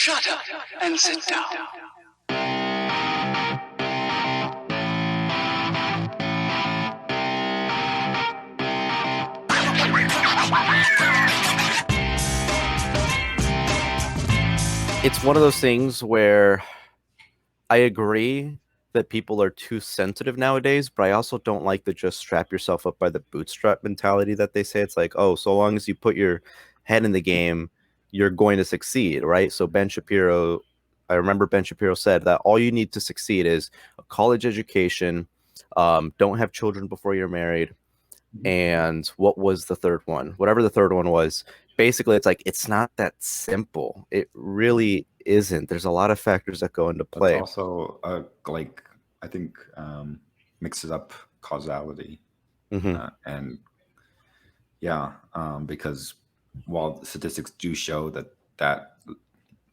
Shut up and sit down. It's one of those things where I agree that people are too sensitive nowadays, but I also don't like the just strap yourself up by the bootstrap mentality that they say. It's like, oh, so long as you put your head in the game, you're going to succeed, right? So Ben Shapiro, I remember Ben Shapiro said that all you need to succeed is a college education, don't have children before you're married, and what was the third one? Whatever the third one was, basically it's like it's not that simple. It really isn't. There's a lot of factors that go into That's play. also like I think mixes up causality and yeah, because while statistics do show that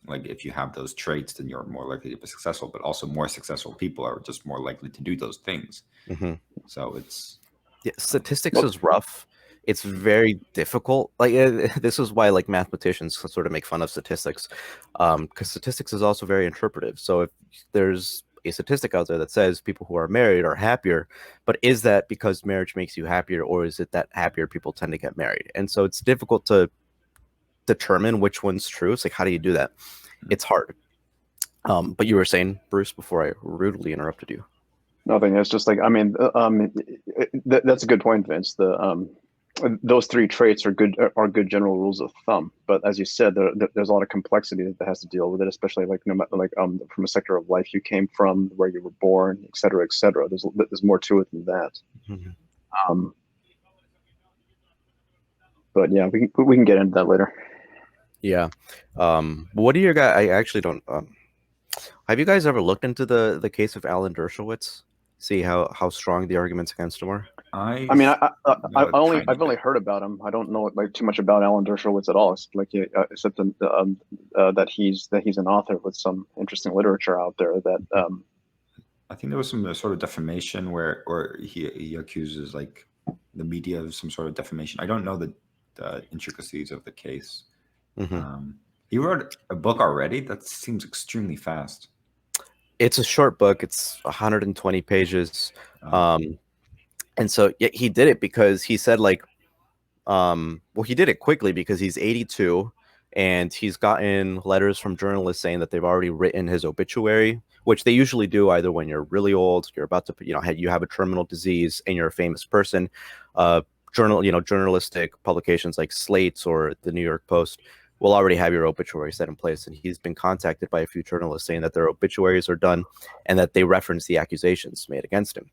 like if you have those traits, then you're more likely to be successful. But also, more successful people are just more likely to do those things. So it's Yeah, statistics is rough. It's very difficult. Like this is why like mathematicians sort of make fun of statistics, because statistics is also very interpretive. So if there's a statistic out there that says people who are married are happier, but is that because marriage makes you happier, or is it that happier people tend to get married? And so it's difficult to determine which one's true. It's like, how do you do that? It's hard. But you were saying, Bruce, before I rudely interrupted you. Nothing. It's just like, I mean, that's a good point, Vince. Those three traits are good general rules of thumb. But as you said, there's a lot of complexity that has to deal with it, especially like no matter like from a sector of life you came from, where you were born, et cetera, et cetera. There's more to it than that. But yeah, we can get into that later. Yeah. What do you guys? I actually don't. Have you guys ever looked into the case of Alan Dershowitz? See how strong the arguments against him are? I mean, I've only heard about him. I don't know like too much about Alan Dershowitz at all. Except that he's an author with some interesting literature out there. That I think there was some sort of defamation where he accuses like the media of some sort of defamation. I don't know the intricacies of the case. He wrote a book already. That seems extremely fast. It's a short book. It's 120 pages. And so yeah, he did it because he said like, well, he did it quickly because he's 82 and he's gotten letters from journalists saying that they've already written his obituary, which they usually do either when you're really old, you're about to, you have a terminal disease and you're a famous person. Journalistic publications like Slate or the New York Post will already have your obituary set in place. And he's been contacted by a few journalists saying that their obituaries are done and that they reference the accusations made against him.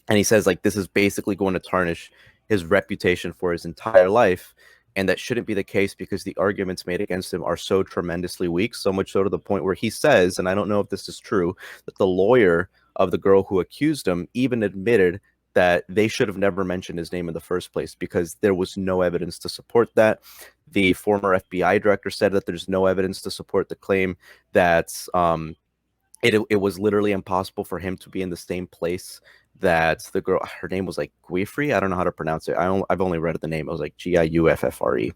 And he says like this is basically going to tarnish his reputation for his entire life, and that shouldn't be the case because the arguments made against him are so tremendously weak, so much so to the point where he says, and I don't know if this is true, that the lawyer of the girl who accused him even admitted that they should have never mentioned his name in the first place because there was no evidence to support that. The former FBI director said that there's no evidence to support the claim that it was literally impossible for him to be in the same place that the girl, her name was like Giuffre. I don't know how to pronounce it. I've only read the name. It was like Giuffre.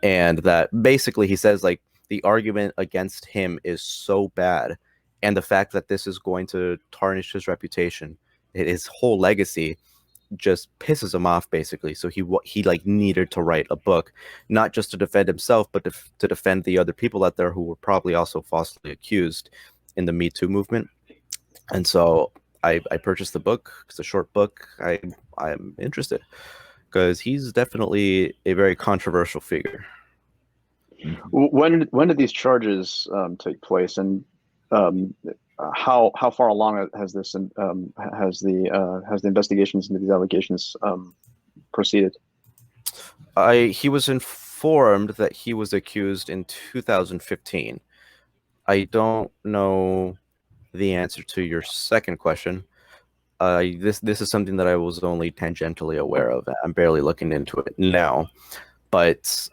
And that basically he says like the argument against him is so bad. And the fact that this is going to tarnish his reputation, his whole legacy, just pisses him off basically. So he like needed to write a book, not just to defend himself, but to defend the other people out there who were probably also falsely accused in the Me Too movement. And so I purchased the book. It's a short book. I'm interested because he's definitely a very controversial figure. When did these charges take place, and how far along has this has the investigations into these allegations proceeded? He was informed that he was accused in 2015. I don't know the answer to your second question. This is something that I was only tangentially aware of. I'm barely looking into it now, but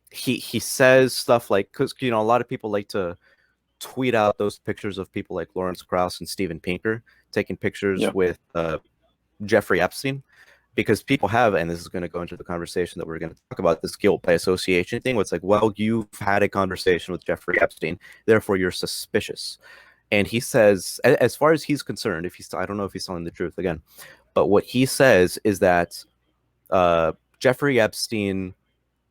he says stuff like, because a lot of people like to tweet out those pictures of people like Lawrence Krauss and Steven Pinker taking pictures with Jeffrey Epstein, because people have, and this is going to go into the conversation that we're going to talk about, this guilt by association thing. Where it's like, well, you've had a conversation with Jeffrey Epstein, therefore you're suspicious. And he says, as far as he's concerned, I don't know if he's telling the truth again, but what he says is that Jeffrey Epstein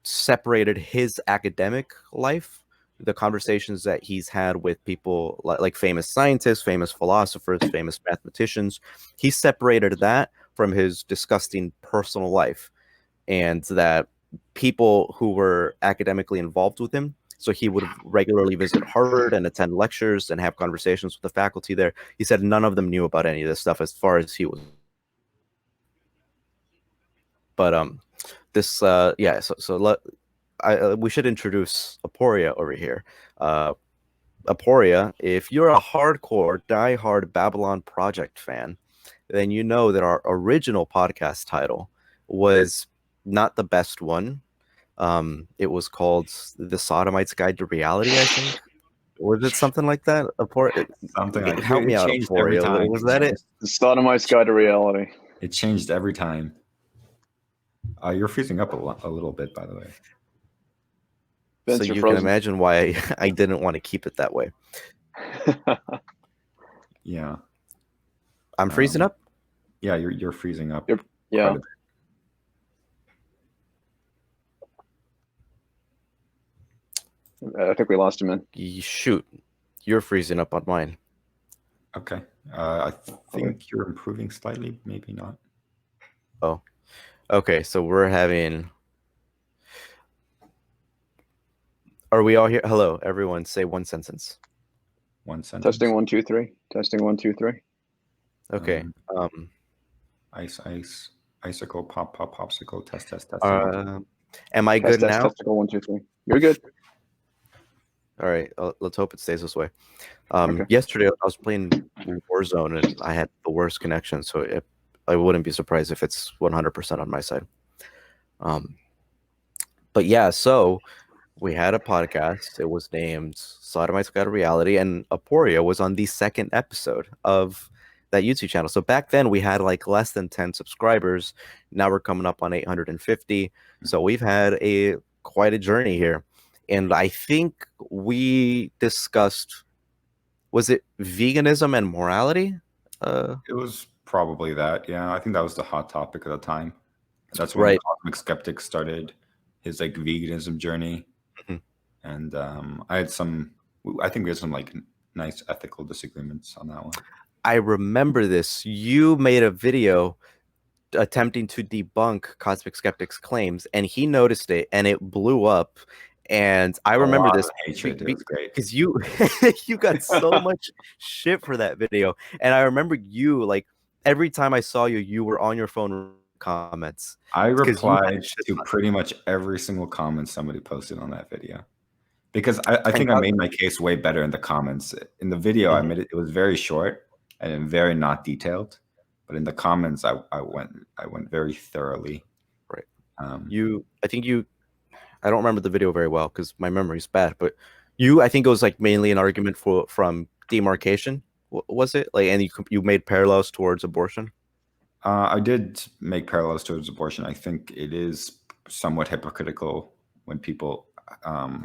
separated his academic life, the conversations that he's had with people like famous scientists, famous philosophers, famous mathematicians. He separated that from his disgusting personal life, and that people who were academically involved with him, so he would regularly visit Harvard and attend lectures and have conversations with the faculty there. He said none of them knew about any of this stuff as far as he was. But we should introduce Aporia over here. Aporia, if you're a hardcore, diehard Babylon Project fan, then you know that our original podcast title was not the best one. It was called The Sodomite's Guide to Reality, I think. Was it something like that? Something like help me out, Aporia. Was that it? The Sodomite's Guide to Reality. It changed every time. You're freezing up a little bit, by the way. Vince, so you frozen. Can imagine why I didn't want to keep it that way. Yeah. I'm freezing up? Yeah, you're freezing up. Yeah. I think we lost him in. Shoot. You're freezing up on mine. Okay. I think you're improving slightly, maybe not. Oh. Okay, so we're having... Are we all here? Hello, everyone. Say one sentence. One sentence. Testing 1 2 3. Testing 1 2 3. Okay. Ice, icicle, pop, popsicle, test. Am I good now? Testicle 1 2 3. You're good. All right. Let's hope it stays this way. Okay. Yesterday, I was playing Warzone, and I had the worst connection, so I wouldn't be surprised if it's 100% on my side. But yeah, so we had a podcast. It was named Sodomite's Guide to Reality, and Aporia was on the second episode of that YouTube channel. So back then we had like less than 10 subscribers. Now we're coming up on 850. So we've had quite a journey here. And I think we discussed, was it veganism and morality? It was probably that. Yeah, I think that was the hot topic at the time. That's when Right. Cosmic Skeptic started his like veganism journey. And I think we had some like nice ethical disagreements on that one. I remember this. You made a video attempting to debunk Cosmic Skeptic's claims, and he noticed it, and it blew up. And I remember this hatred. It was great because you got so much shit for that video. And I remember you, like, every time I saw you, you were on your phone comments. I replied to pretty much every single comment somebody posted on that video. Because I think I made my case way better in the comments. In the video, I made it was very short and very not detailed. But in the comments, I went very thoroughly. Right. I don't remember the video very well because my memory's bad. But I think it was like mainly an argument from demarcation. Was it like, and you made parallels towards abortion? I did make parallels towards abortion. I think it is somewhat hypocritical when people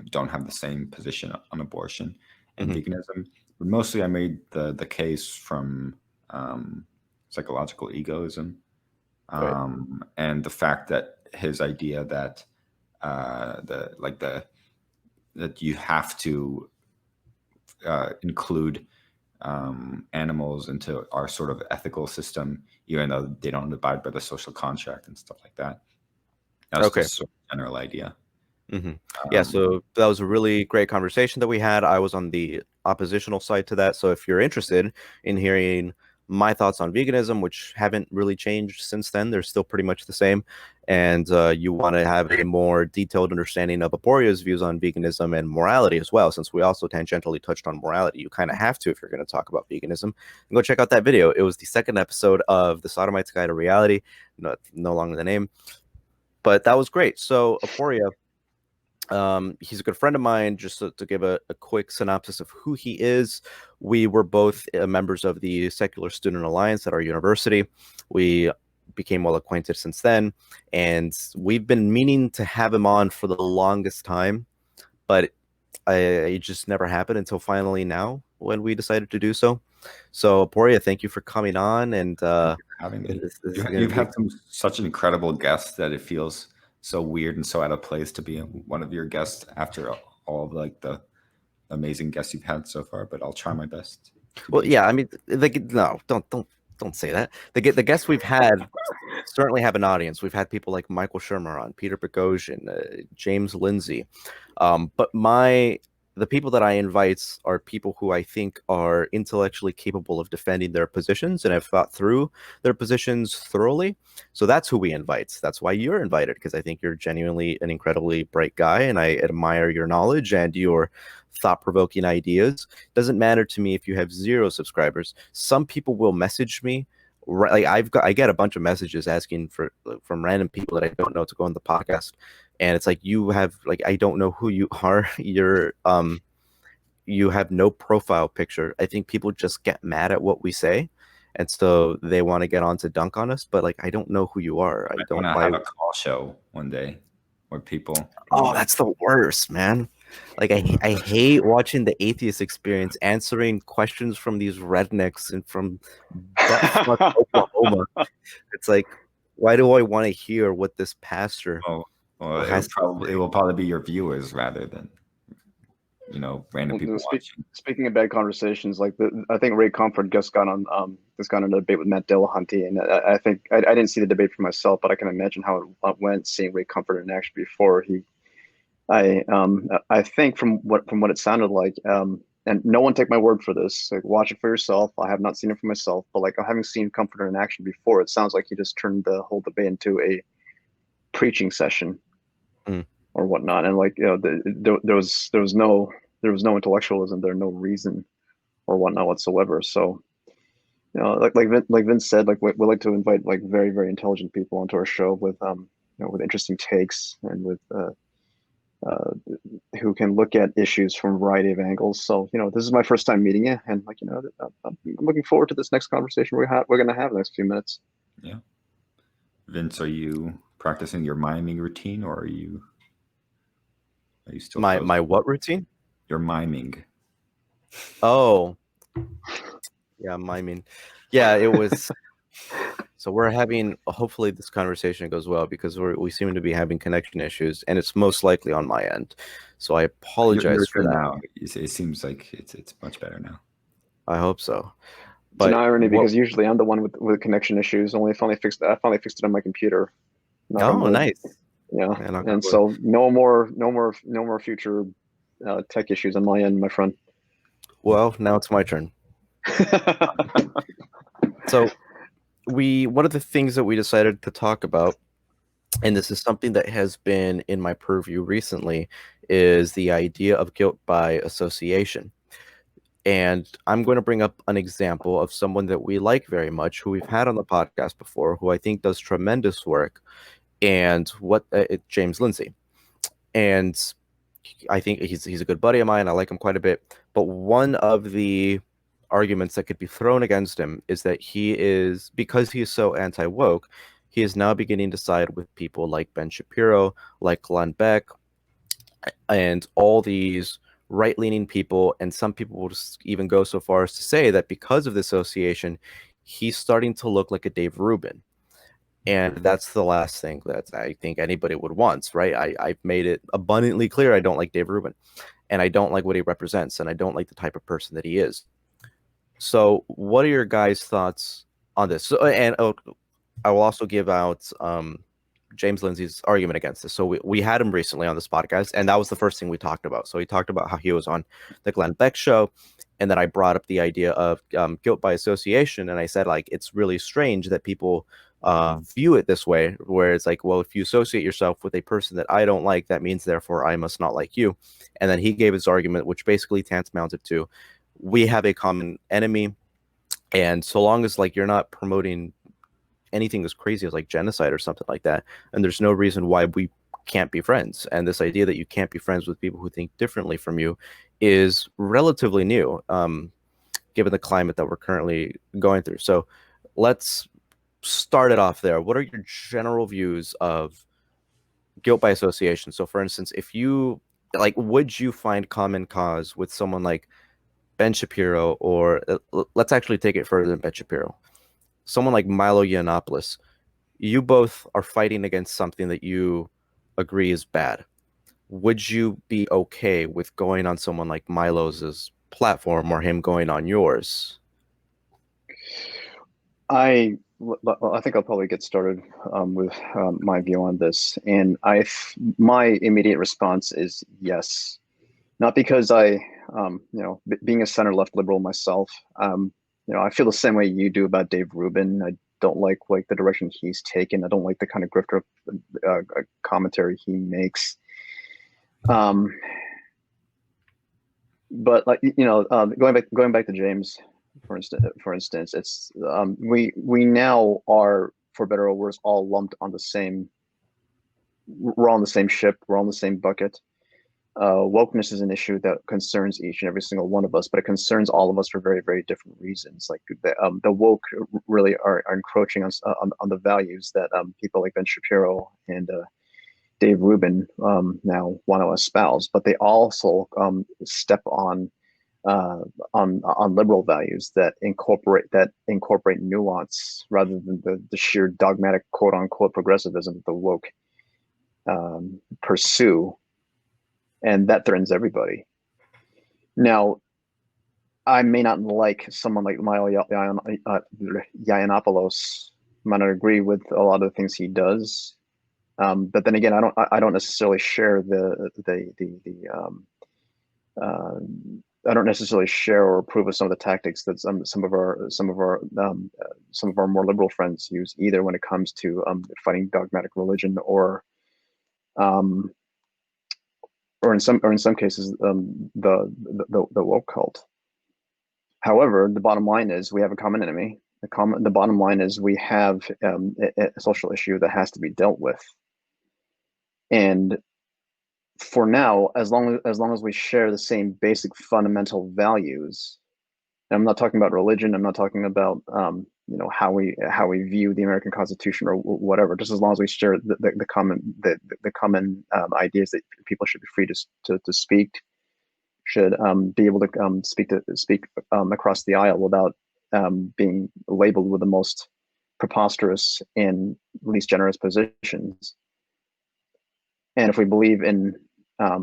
don't have the same position on abortion and veganism. But mostly I made the case from psychological egoism, and the fact that his idea that that you have to include animals into our sort of ethical system, even though they don't abide by the social contract and stuff like that. That's the sort of general idea. Yeah, so that was a really great conversation that we had. I was on the oppositional side to that. So if you're interested in hearing my thoughts on veganism, which haven't really changed since then, they're still pretty much the same, and you want to have a more detailed understanding of Aporia's views on veganism and morality as well, since we also tangentially touched on morality, you kind of have to if you're going to talk about veganism. And go check out that video. It was the second episode of The Sodomite's Guide to Reality, no longer the name, but that was great. So Aporia, he's a good friend of mine. Just to give a quick synopsis of who he is, we were both members of the Secular Student Alliance at our university. We became well acquainted since then, and we've been meaning to have him on for the longest time, but it just never happened until finally now when we decided to do so. So Poria, thank you for coming on, and having me. this is You've had such an incredible guest that it feels so weird and so out of place to be one of your guests after all of like the amazing guests you've had so far. But I'll try my best. Well, yeah, I mean, no, don't say that. The guests we've had certainly have an audience. We've had people like Michael Shermer on, Peter Boghossian, James Lindsay, but the people that I invite are people who I think are intellectually capable of defending their positions and have thought through their positions thoroughly. So that's who we invite. That's why you're invited, because I think you're genuinely an incredibly bright guy, and I admire your knowledge and your thought-provoking ideas. Doesn't matter to me if you have 0 subscribers. Some people will message me. Like I get a bunch of messages asking from random people that I don't know to go on the podcast, and it's like, you have, like, I don't know who you are. You have no profile picture. I think people just get mad at what we say, and so they want to get on to dunk on us. But like, I don't know who you are. I don't want to have a call show one day where people. Oh, that's the worst, man. Like, I hate watching the atheist experience answering questions from these rednecks and from Oklahoma. It's like, why do I want to hear what this pastor? Well, it will probably be your viewers rather than random people watching. Speaking of bad conversations, like I think Ray Comfort just got on in a debate with Matt Dillahunty, and I think I didn't see the debate for myself, but I can imagine how it went seeing Ray Comfort in action before he. I think from what it sounded like, and no one take my word for this. Like, watch it for yourself. I have not seen it for myself, but like, having seen Comforter in action before, it sounds like he just turned the whole debate into a preaching session or whatnot. And like, there was no intellectualism there, no reason or whatnot whatsoever. So, like Vince said, like we like to invite like very, very intelligent people onto our show with with interesting takes and with who can look at issues from a variety of angles. So, this is my first time meeting you, and like, I'm looking forward to this next conversation we're going to have in the next few minutes. Yeah. Vince, are you practicing your miming routine, or are you still my what routine? Your miming. Oh, yeah, miming. Yeah, it was. So we're having, hopefully this conversation goes well, because we seem to be having connection issues, and it's most likely on my end. So I apologize for that. Now. It seems like it's much better now. I hope so. But it's an irony, because usually I'm the one with connection issues. I finally fixed it on my computer. Oh, nice. Yeah, and so no more future tech issues on my end, my friend. Well, now it's my turn. So one of the things that we decided to talk about, and this is something that has been in my purview recently, is the idea of guilt by association. And I'm going to bring up an example of someone that we like very much, who we've had on the podcast before, who I think does tremendous work, and James Lindsay. And I think he's a good buddy of mine. I like him quite a bit. But one of the arguments that could be thrown against him is that because he is so anti-woke, he is now beginning to side with people like Ben Shapiro, like Glenn Beck, and all these right-leaning people. And some people will just even go so far as to say that because of the association, he's starting to look like a Dave Rubin. And that's the last thing that I think anybody would want, right? I've made it abundantly clear I don't like Dave Rubin, and I don't like what he represents, and I don't like the type of person that he is. So what are your guys' thoughts on this? So, and I will also give out James Lindsay's argument against this. So we had him recently on this podcast, and that was the first thing we talked about. So he talked about how he was on the Glenn Beck show, and then I brought up the idea of guilt by association, and I said, like, it's really strange that people view it this way, where it's like, well, if you associate yourself with a person that I don't like, that means therefore I must not like you. And then he gave his argument, which basically tantamounted to, we have a common enemy, and so long as like you're not promoting anything as crazy as like genocide or something like that, and there's no reason why we can't be friends. And this idea that you can't be friends with people who think differently from you is relatively new, given the climate that we're currently going through. So let's start it off there. What are your general views of guilt by association? So, for instance, if you would you find common cause with someone like Ben Shapiro, or let's actually take it further than Ben Shapiro, someone like Milo Yiannopoulos? You both are fighting against something that you agree is bad. Would you be okay with going on someone like Milo's platform or him going on yours? I think I'll probably get started with my view on this, and my immediate response is yes, not because being a center left liberal myself, I feel the same way you do about Dave Rubin. I don't like the direction he's taken. I don't like the kind of grifter commentary he makes. But going back to James, for instance, it's we now are, for better or worse, all lumped on the same. We're on the same ship. We're on the same bucket. Wokeness is an issue that concerns each and every single one of us, but it concerns all of us for very, very different reasons. Like the woke really are encroaching on the values that people like Ben Shapiro and Dave Rubin now want to espouse, but they also step on liberal values that incorporate nuance rather than the sheer dogmatic quote unquote progressivism that the woke pursue, and that threatens everybody. Now, I may not like someone like Milo Yiannopoulos. I might not agree with a lot of the things he does, but then again, I don't necessarily share I don't necessarily share or approve of some of the tactics that some of our more liberal friends use, either when it comes to fighting dogmatic religion or in some cases the woke cult. However, the bottom line is we have a common enemy. The bottom line is we have a social issue that has to be dealt with, and for now, as long as we share the same basic fundamental values, and I'm not talking about religion, I'm not talking about how we view the American Constitution or whatever. Just as long as we share the common ideas that people should be free to speak, should be able to speak across the aisle without being labeled with the most preposterous and least generous positions. And if we believe in a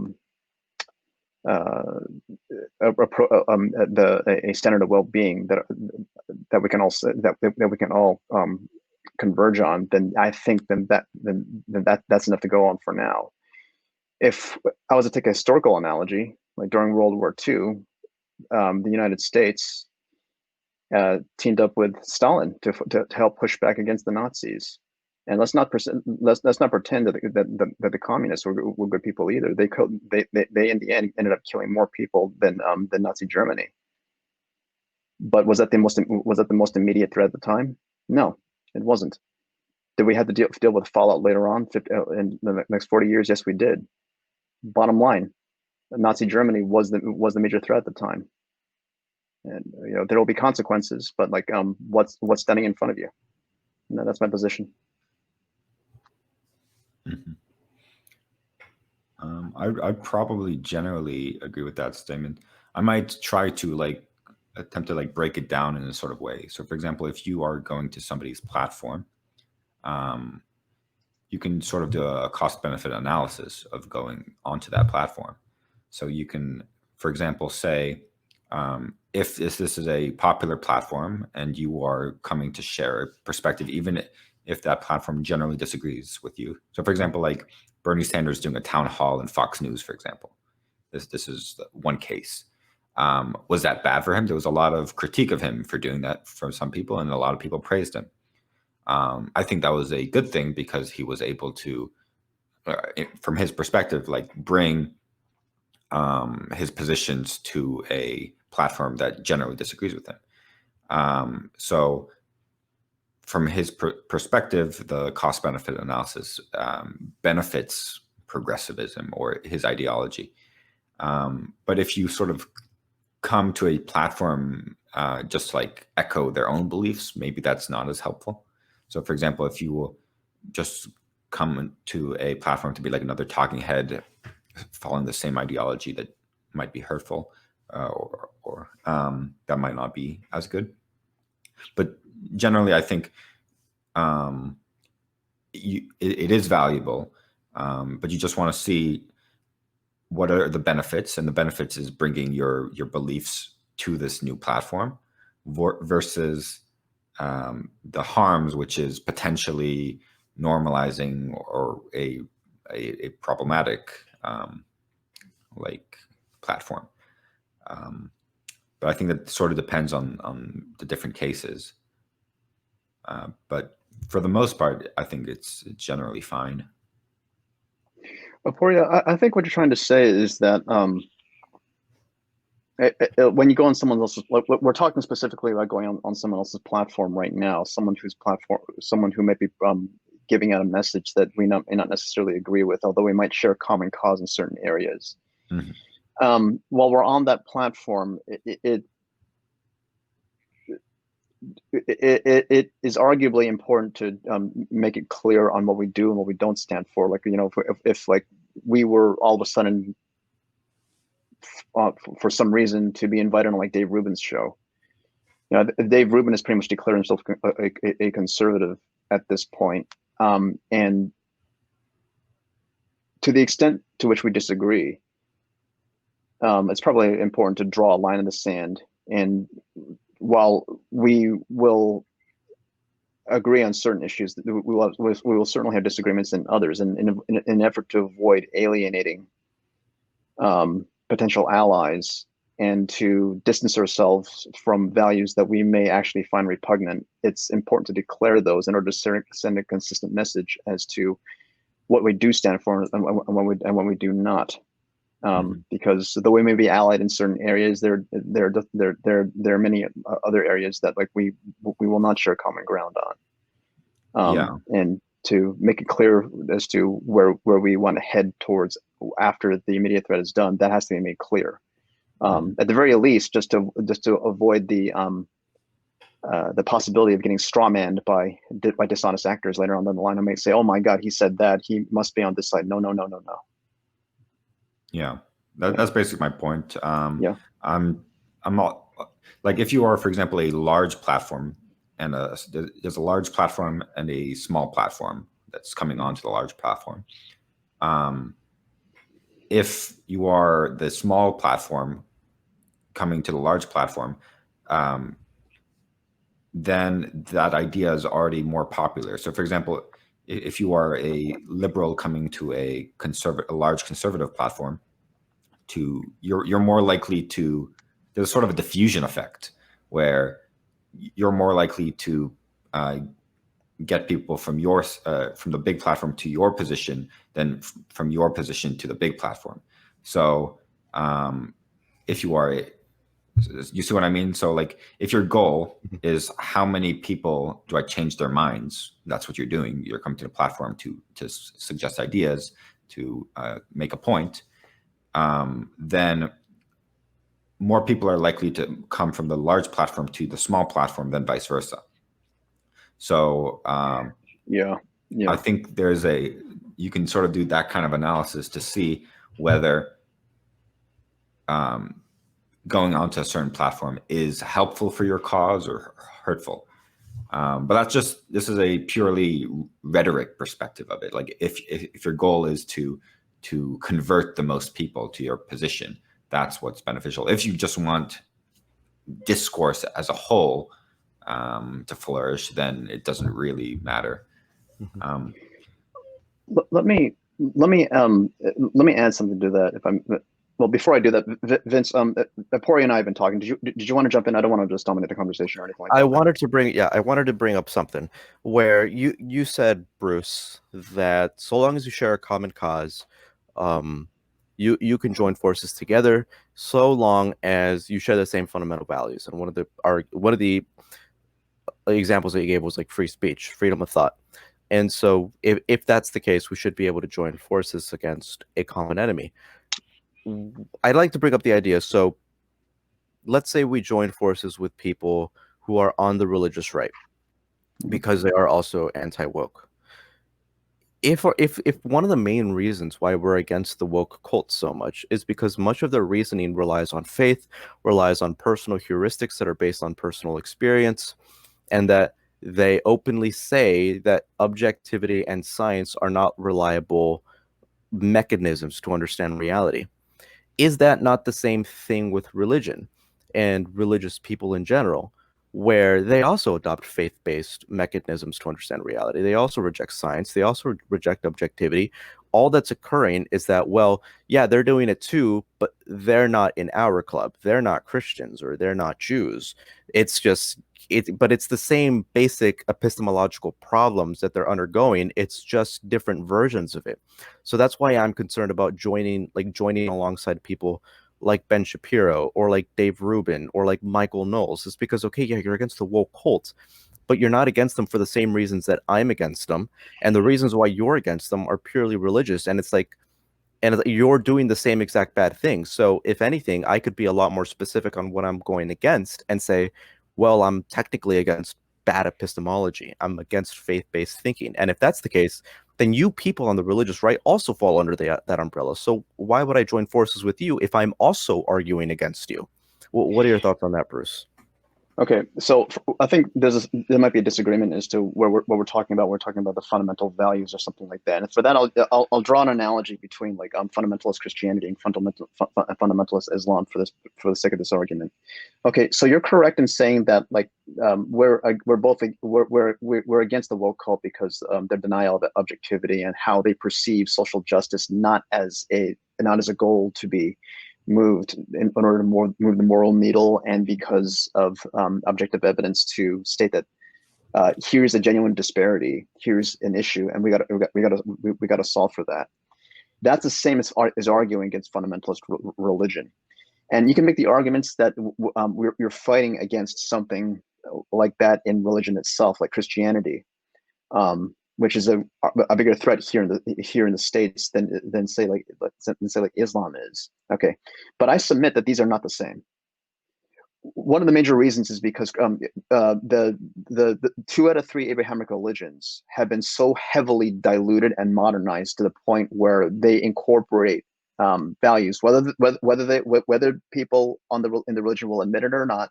standard of well-being that we can all converge on, then I think that's enough to go on for now. If I was to take a historical analogy, like during World War II, the United States teamed up with Stalin to help push back against the Nazis. And let's not pretend that the communists were good people either. They in the end ended up killing more people than Nazi Germany. But was that the most immediate threat at the time? No, it wasn't. Did we have to deal with fallout later on in the next 40 years? Yes, we did. Bottom line, Nazi Germany was the major threat at the time. And there will be consequences, but what's standing in front of you? No, that's my position. Mm-hmm. I'd probably generally agree with that statement. I might try to attempt to break it down in a sort of way. So, for example, if you are going to somebody's platform, you can sort of do a cost-benefit analysis of going onto that platform. So you can, for example, say, if this is a popular platform and you are coming to share a perspective, even if that platform generally disagrees with you. So, for example, like Bernie Sanders doing a town hall in Fox News, for example. This is one case. Was that bad for him? There was a lot of critique of him for doing that from some people, and a lot of people praised him. I think that was a good thing because he was able to, from his perspective, bring his positions to a platform that generally disagrees with him. So from his perspective, the cost-benefit analysis benefits progressivism or his ideology. But if you sort of come to a platform just echo their own beliefs, maybe that's not as helpful. So, for example, if you will just come to a platform to be like another talking head following the same ideology that might be hurtful, or that might not be as good. But generally, I think it is valuable, but you just want to see what are the benefits, and the benefits is bringing your beliefs to this new platform versus the harms, which is potentially normalizing or a problematic like platform. But I think that sort of depends on the different cases. But for the most part, I think it's generally fine. Aporia, I think what you're trying to say is that when you go on someone else's, like, we're talking specifically about going on someone else's platform right now, someone who may be giving out a message that we may not necessarily agree with, although we might share a common cause in certain areas. Mm-hmm. While we're on that platform, it is arguably important to make it clear on what we do and what we don't stand for. Like, if like we were all of a sudden for some reason to be invited on like Dave Rubin's show, Dave Rubin has pretty much declared himself a conservative at this point, and to the extent to which we disagree, it's probably important to draw a line in the sand. And while we will agree on certain issues, we will certainly have disagreements in others, and in an effort to avoid alienating potential allies and to distance ourselves from values that we may actually find repugnant, it's important to declare those in order to send a consistent message as to what we do stand for and when we do not. Because though we may be allied in certain areas, there are many other areas that like we will not share common ground on. And to make it clear as to where we want to head towards after the immediate threat is done, that has to be made clear. At the very least, just to avoid the possibility of getting strawmanned by dishonest actors later on down the line who may say, "Oh my God, he said that. He must be on this side." No. Yeah, that's basically my point. Yeah, I'm not like, if you are, for example, a large platform, and there's a large platform and a small platform that's coming onto the large platform. If you are the small platform coming to the large platform, then that idea is already more popular. So, for example, if you are a liberal coming to a large conservative platform, you're more likely to, there's sort of a diffusion effect where you're more likely to get people from the big platform to your position than from your position to the big platform. So if you are you see what I mean? So like, if your goal is how many people do I change their minds, that's what you're doing. You're coming to the platform to suggest ideas, to make a point. Then more people are likely to come from the large platform to the small platform than vice versa. So yeah. I think you can sort of do that kind of analysis to see whether going onto a certain platform is helpful for your cause or hurtful. But this is a purely rhetoric perspective of it. Like, if your goal is to convert the most people to your position, that's what's beneficial. If you just want discourse as a whole to flourish, then it doesn't really matter. Let me add something to that. Well, before I do that, Vince, Aporia and I have been talking. Did you want to jump in? I don't want to just dominate the conversation or anything like that. I wanted to bring up something where you said, Bruce, that so long as you share a common cause, you can join forces together, so long as you share the same fundamental values. And one of the examples that you gave was like free speech, freedom of thought. And so if that's the case, we should be able to join forces against a common enemy. I'd like to bring up the idea. So let's say we join forces with people who are on the religious right. because they are also anti-woke. If one of the main reasons why we're against the woke cult so much is because much of their reasoning relies on faith, relies on personal heuristics that are based on personal experience, and that they openly say that objectivity and science are not reliable mechanisms to understand reality. Is that not the same thing with religion and religious people in general, where they also adopt faith-based mechanisms to understand reality? They also reject science. They also reject objectivity. All that's occurring is that, well, yeah, they're doing it too, but they're not in our club. They're not Christians or they're not Jews. It's just but it's the same basic epistemological problems that they're undergoing. It's just different versions of it. So that's why I'm concerned about joining alongside people like Ben Shapiro or like Dave Rubin or like Michael Knowles. It's because, okay, yeah, you're against the woke cult, but you're not against them for the same reasons that I'm against them. And the reasons why you're against them are purely religious. And it's like, and you're doing the same exact bad thing. So if anything, I could be a lot more specific on what I'm going against and say, well, I'm technically against bad epistemology. I'm against faith-based thinking. And if that's the case, then you people on the religious right also fall under that umbrella. So why would I join forces with you if I'm also arguing against you? What are your thoughts on that, Bruce? Okay, so I think there might be a disagreement as to what we're talking about. We're talking about the fundamental values or something like that. And for that, I'll draw an analogy between like fundamentalist Christianity and fundamentalist Islam for the sake of this argument. Okay, so you're correct in saying that like we're against the woke cult because their denial of objectivity and how they perceive social justice not as a goal to be moved in order to move the moral needle, and because of objective evidence to state that here's a genuine disparity, here's an issue, and we got to solve for that. That's the same as arguing against fundamentalist religion. And you can make the arguments that you're fighting against something like that in religion itself, like Christianity, which is a bigger threat here in the States than say like Islam is. Okay, but I submit that these are not the same. One of the major reasons is because the 2 out of 3 Abrahamic religions have been so heavily diluted and modernized to the point where they incorporate values, whether people in the religion will admit it or not.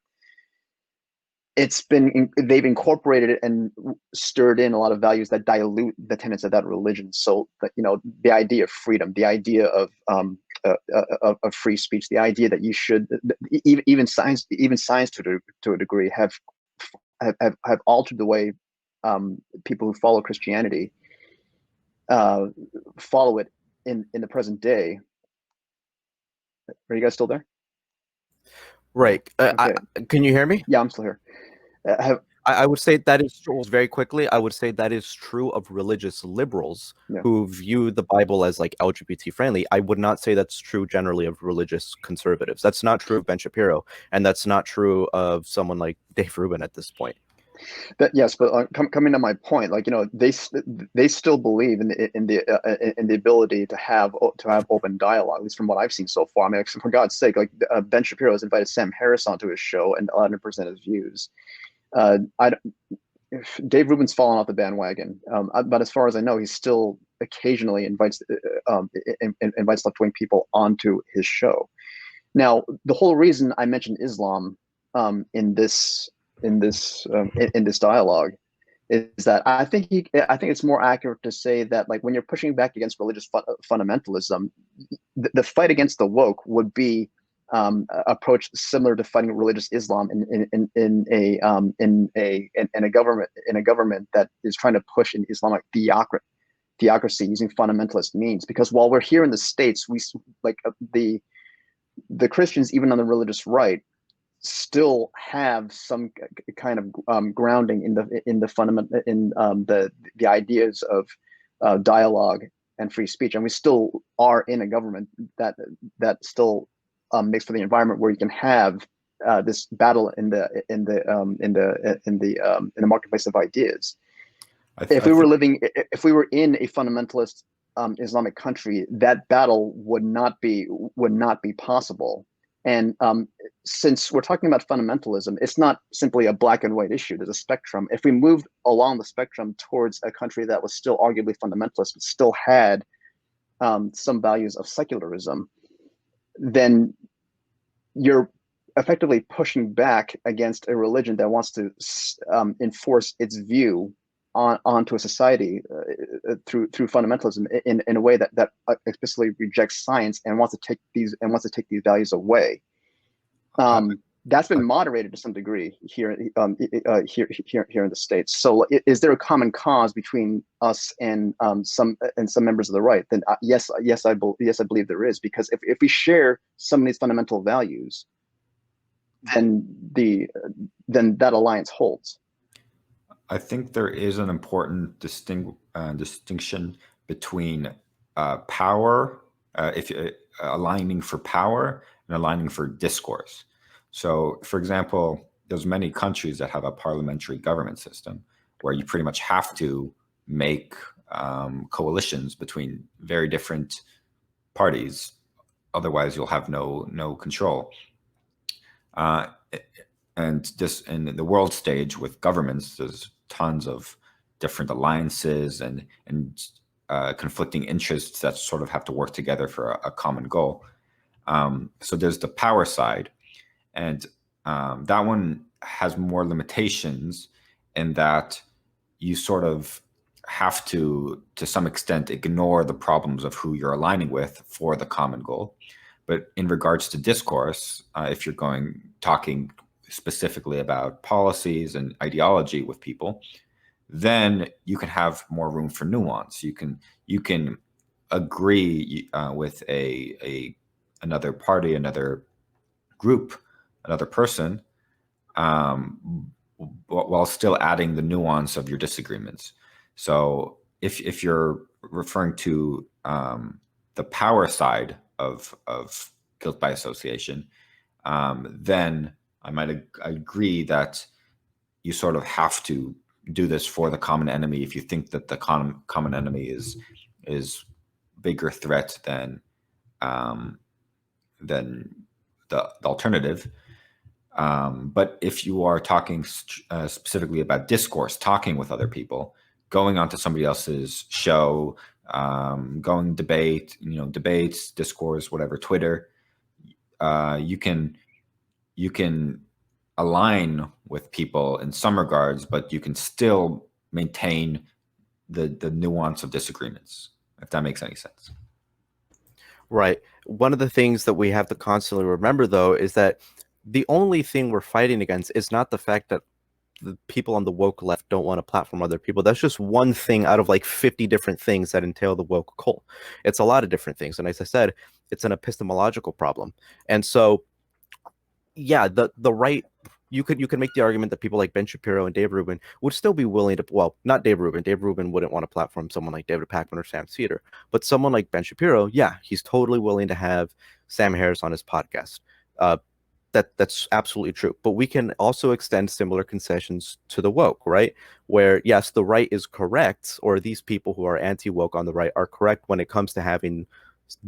They've incorporated it and stirred in a lot of values that dilute the tenets of that religion. So that, the idea of freedom, the idea of free speech, the idea that you should even science to a degree have altered the way people who follow Christianity follow it in the present day. Are you guys still there? Right. Okay. Can you hear me? Yeah, I'm still here. I would say that is true. Very quickly, I would say that is true of religious liberals who view the Bible as like LGBT friendly. I would not say that's true generally of religious conservatives. That's not true of Ben Shapiro, and that's not true of someone like Dave Rubin at this point. Yes, but coming to my point, like they still believe in the ability to have open dialogue. At least from what I've seen so far. I mean, for God's sake, like Ben Shapiro has invited Sam Harris onto his show and allowed him to present his views. Dave Rubin's fallen off the bandwagon, but as far as I know, he still occasionally invites left-wing people onto his show. Now, the whole reason I mentioned Islam in this dialogue is that I think it's more accurate to say that like when you're pushing back against religious fundamentalism, the fight against the woke would be approach similar to fighting religious Islam in a government that is trying to push an Islamic theocracy using fundamentalist means. Because while we're here in the States, we like the Christians, even on the religious right, still have some kind of grounding in the ideas of dialogue and free speech, and we still are in a government that still makes for the environment where you can have this battle in the marketplace of ideas. If we were in a fundamentalist Islamic country, that battle would not be possible. And since we're talking about fundamentalism, it's not simply a black and white issue. There's a spectrum. If we moved along the spectrum towards a country that was still arguably fundamentalist, but still had some values of secularism, then you're effectively pushing back against a religion that wants to enforce its view onto a society through fundamentalism in a way that explicitly rejects science and wants to take these values away. That's been moderated to some degree here here in the States. So, is there a common cause between us and some members of the right? Then yes, I believe there is, because if we share some of these fundamental values, then that alliance holds. I think there is an important distinction between power, aligning for power and aligning for discourse. So, for example, there's many countries that have a parliamentary government system where you pretty much have to make coalitions between very different parties. Otherwise, you'll have no control. And just in the world stage with governments, there's tons of different alliances and conflicting interests that sort of have to work together for a common goal. So there's the power side, and that one has more limitations in that you sort of have to some extent, ignore the problems of who you're aligning with for the common goal. But in regards to discourse, if you're talking specifically about policies and ideology with people, then you can have more room for nuance. You can agree with another party, another group, another person, while still adding the nuance of your disagreements. So if you're referring to the power side of guilt by association, then I might agree that you sort of have to do this for the common enemy if you think that the common enemy is bigger threat than the alternative. But if you are talking specifically about discourse, talking with other people, going onto somebody else's show, going debates, discourse, whatever, Twitter, you can align with people in some regards, but you can still maintain the nuance of disagreements, if that makes any sense. Right. One of the things that we have to constantly remember, though, is that the only thing we're fighting against is not the fact that the people on the woke left don't want to platform other people. That's just one thing out of like 50 different things that entail the woke cult. It's a lot of different things. And as I said, it's an epistemological problem. And so, yeah, the right, you could make the argument that people like Ben Shapiro and Dave Rubin would still be willing to, well, not Dave Rubin. Dave Rubin wouldn't want to platform someone like David Pakman or Sam Seder, but someone like Ben Shapiro, yeah, he's totally willing to have Sam Harris on his podcast. That's absolutely true. But we can also extend similar concessions to the woke, right? Where, yes, the right is correct, or these people who are anti-woke on the right are correct when it comes to having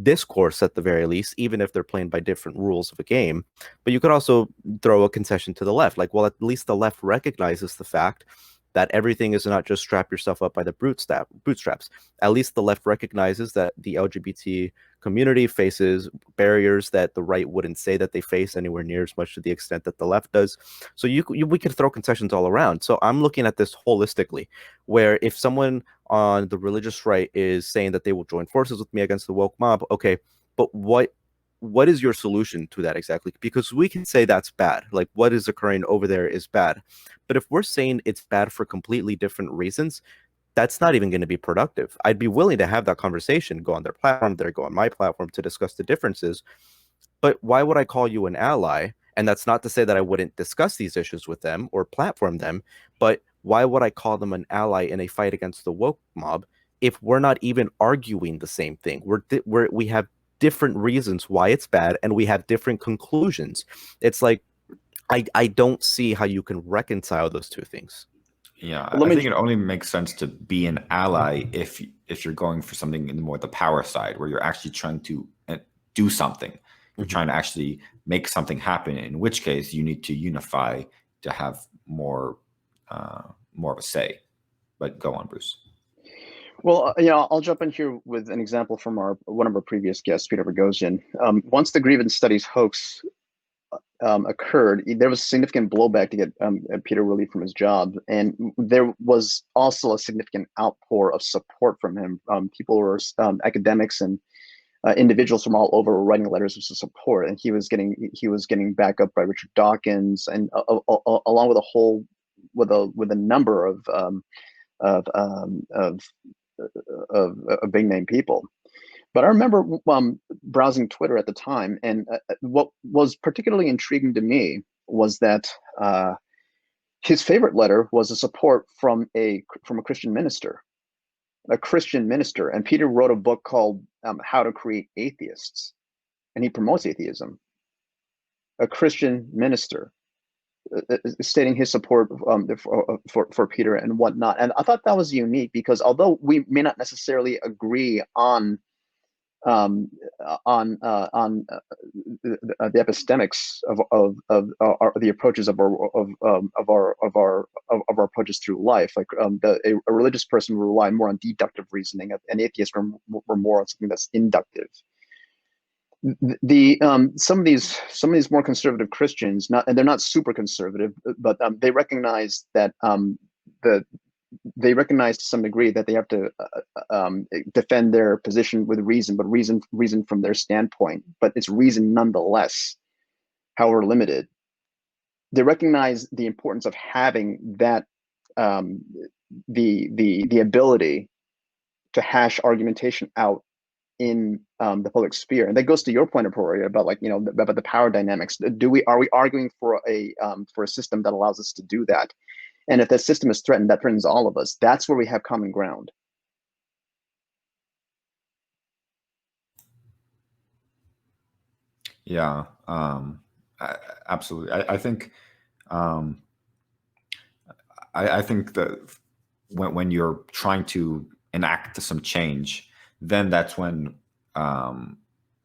discourse at the very least, even if they're playing by different rules of a game. But you could also throw a concession to the left. Like, well, at least the left recognizes the fact that everything is not just strap yourself up by the bootstraps. At least the left recognizes that the LGBT community faces barriers that the right wouldn't say that they face anywhere near as much to the extent that the left does. So we could throw concessions all around. So I'm looking at this holistically, where if someone on the religious right is saying that they will join forces with me against the woke mob, okay, but what is your solution to that exactly? Because we can say that's bad. Like, what is occurring over there is bad. But if we're saying it's bad for completely different reasons, that's not even going to be productive. I'd be willing to have that conversation, go on their platform, go on my platform to discuss the differences. But why would I call you an ally? And that's not to say that I wouldn't discuss these issues with them or platform them, but why would I call them an ally in a fight against the woke mob if we're not even arguing the same thing? We have different reasons why it's bad, and we have different conclusions. It's like, I don't see how you can reconcile those two things. Yeah, I think it only makes sense to be an ally if you're going for something in more the power side, where you're actually trying to do something. You're trying to actually make something happen, in which case you need to unify to have more of a say. But go on, Bruce. Well, I'll jump in here with an example from one of our previous guests, Peter Boghossian. Once the Grievance Studies hoax occurred, there was significant blowback to get Peter relieved from his job, and there was also a significant outpour of support from him. People were academics and individuals from all over were writing letters of support, and he was getting back up by Richard Dawkins, and along with a number of big name people. But I remember browsing Twitter at the time, and what was particularly intriguing to me was that his favorite letter was a support from a Christian minister, and Peter wrote a book called How to Create Atheists, and he promotes atheism. A Christian minister stating his support for Peter and whatnot, and I thought that was unique because although we may not necessarily agree on the epistemics of the approaches of our approaches through life, like a religious person will rely more on deductive reasoning, and atheists were more on something that's inductive. Some of these more conservative Christians, and they're not super conservative, but they recognize that they recognize to some degree that they have to defend their position with reason, but reason from their standpoint. But it's reason nonetheless, however limited. They recognize the importance of having that the ability to hash argumentation out in the public sphere, and that goes to your point, Aporia, about about the power dynamics. Are we arguing for a system that allows us to do that? And if that system is threatened, that threatens all of us. That's where we have common ground. Yeah, absolutely. I think I think that when you're trying to enact some change, then that's when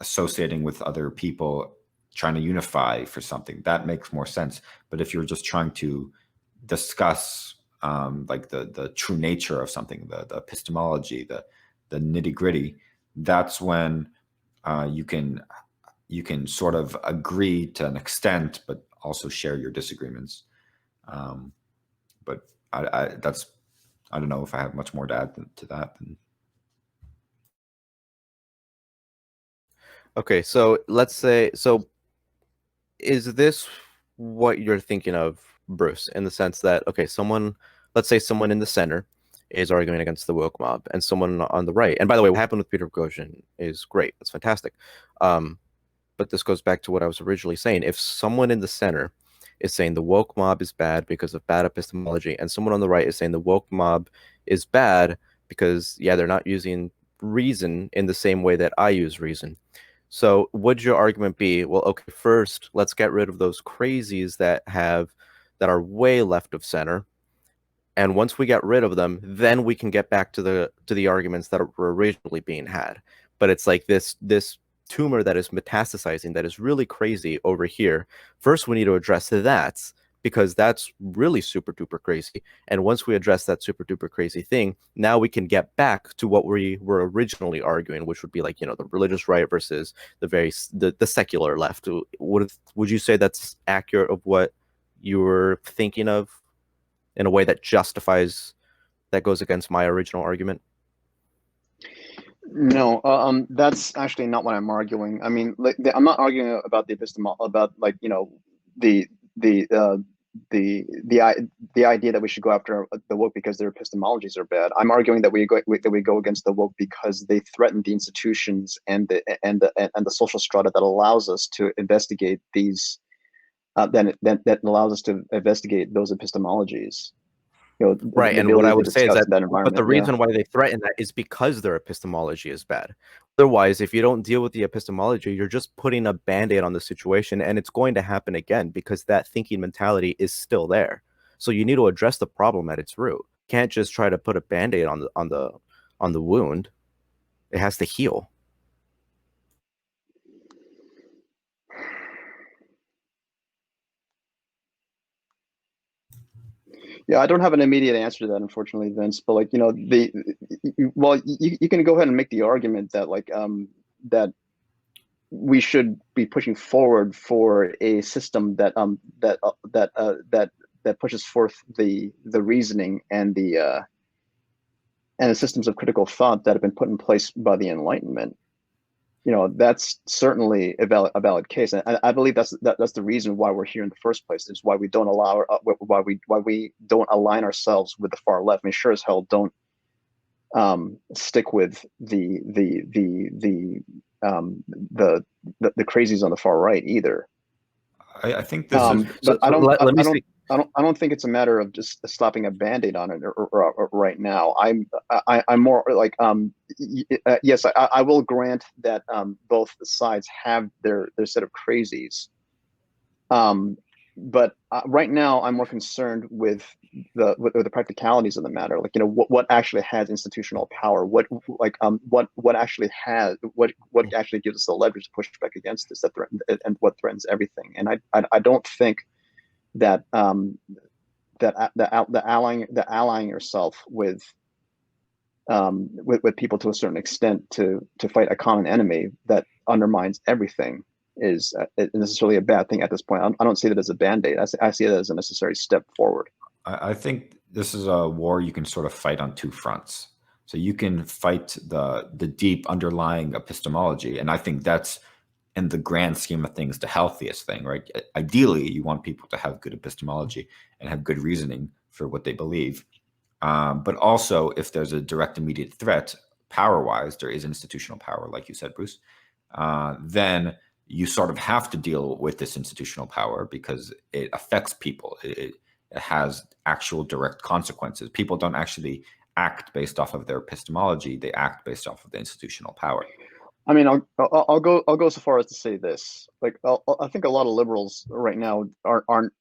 associating with other people, trying to unify for something, that makes more sense. But if you're just trying to discuss like the true nature of something, the epistemology, the nitty gritty, that's when you can sort of agree to an extent, but also share your disagreements. But I don't know if I have much more to add to that. Okay, so let's say, is this what you're thinking of, Bruce, in the sense that, okay, let's say someone in the center is arguing against the woke mob, and someone on the right, and by the way, what happened with Peter Boghossian is great, that's fantastic. But this goes back to what I was originally saying. If someone in the center is saying the woke mob is bad because of bad epistemology, and someone on the right is saying the woke mob is bad because, yeah, they're not using reason in the same way that I use reason. So would your argument be, well, okay, first, let's get rid of those crazies that are way left of center. And once we get rid of them, then we can get back to the arguments that were originally being had. But it's like this tumor that is metastasizing, that is really crazy over here. First, we need to address that, because that's really super duper crazy. And once we address that super duper crazy thing, now we can get back to what we were originally arguing, which would be like, the religious right versus the secular left. Would you say that's accurate of what you were thinking of in a way that goes against my original argument? No, that's actually not what I'm arguing. I mean, I'm not arguing about the the idea that we should go after the woke because their epistemologies are bad. I'm arguing that we go against the woke because they threaten the institutions and the social strata that allows us to investigate these. That allows us to investigate those epistemologies. Right, and what I would say is that but the reason yeah. why they threaten that is because their epistemology is bad. Otherwise, if you don't deal with the epistemology, you're just putting a band-aid on the situation, and it's going to happen again because that thinking mentality is still there. So you need to address the problem at its root. You can't just try to put a band-aid on the wound. It has to heal. Yeah, I don't have an immediate answer to that, unfortunately, Vince. But like, you can go ahead and make the argument that that we should be pushing forward for a system that pushes forth the reasoning and the systems of critical thought that have been put in place by the Enlightenment. That's certainly a valid case, and I believe that's the reason why we're here in the first place. Is why we don't why we don't align ourselves with the far left. I mean, sure as hell don't stick with the crazies on the far right either. I think this is. But let me see. I don't think it's a matter of just slapping a band-aid on it or right now. I'm more like yes, I will grant that both sides have their set of crazies. But right now I'm more concerned with the practicalities of the matter. Like, what actually has institutional power? What actually actually gives us the leverage to push back against this and what threatens everything. And I don't think that the allying yourself with people to a certain extent to fight a common enemy that undermines everything is necessarily a bad thing at this point. I don't see that as a band-aid. I see it as a necessary step forward. I think this is a war you can sort of fight on two fronts. So you can fight the deep underlying epistemology, and I think that's, in the grand scheme of things, the healthiest thing, right? Ideally, you want people to have good epistemology and have good reasoning for what they believe. But also, if there's a direct immediate threat, power-wise, there is institutional power, like you said, Bruce, then you sort of have to deal with this institutional power because it affects people. It has actual direct consequences. People don't actually act based off of their epistemology. They act based off of the institutional power. I mean, I'll go so far as to say this. Like, I think a lot of liberals right now aren't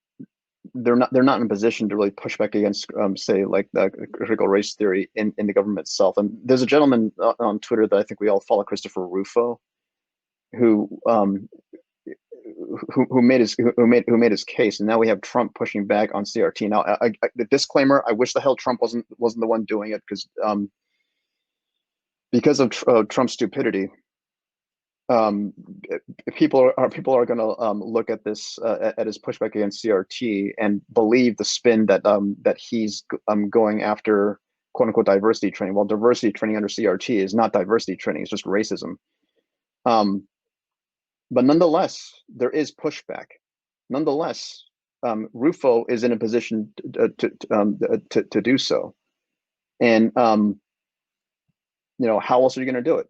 they're not in a position to really push back against, say, like the critical race theory in the government itself. And there's a gentleman on Twitter that I think we all follow, Christopher Rufo, who made his case, and now we have Trump pushing back on CRT. Now, the disclaimer: I wish the hell Trump wasn't the one doing it, because of Trump's stupidity. People are going to look at this at his pushback against CRT and believe the spin that he's going after quote unquote diversity training. Well, diversity training under CRT is not diversity training; it's just racism. But nonetheless, there is pushback. Nonetheless, Rufo is in a position to do so, and how else are you going to do it?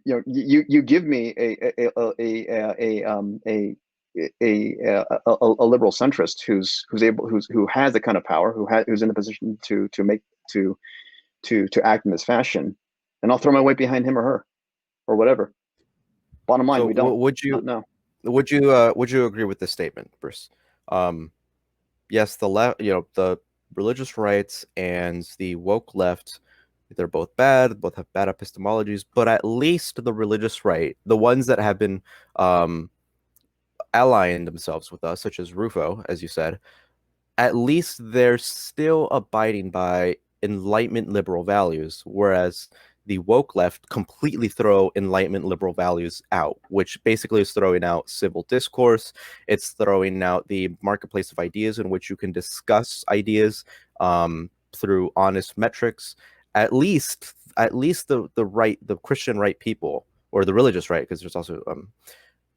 You give me a liberal centrist who has the kind of power, who's in a position to act in this fashion, and I'll throw my weight behind him or her or whatever. Bottom line, So we don't. would you agree with this statement, Bruce? Yes, the left, the religious rights and the woke left, they're both bad, both have bad epistemologies, but at least the religious right, the ones that have been allying themselves with us, such as Rufo, as you said, at least they're still abiding by Enlightenment liberal values, whereas the woke left completely throw Enlightenment liberal values out, which basically is throwing out civil discourse. It's throwing out the marketplace of ideas in which you can discuss ideas through honest metrics. At least the Christian right people, or the religious right, because there's also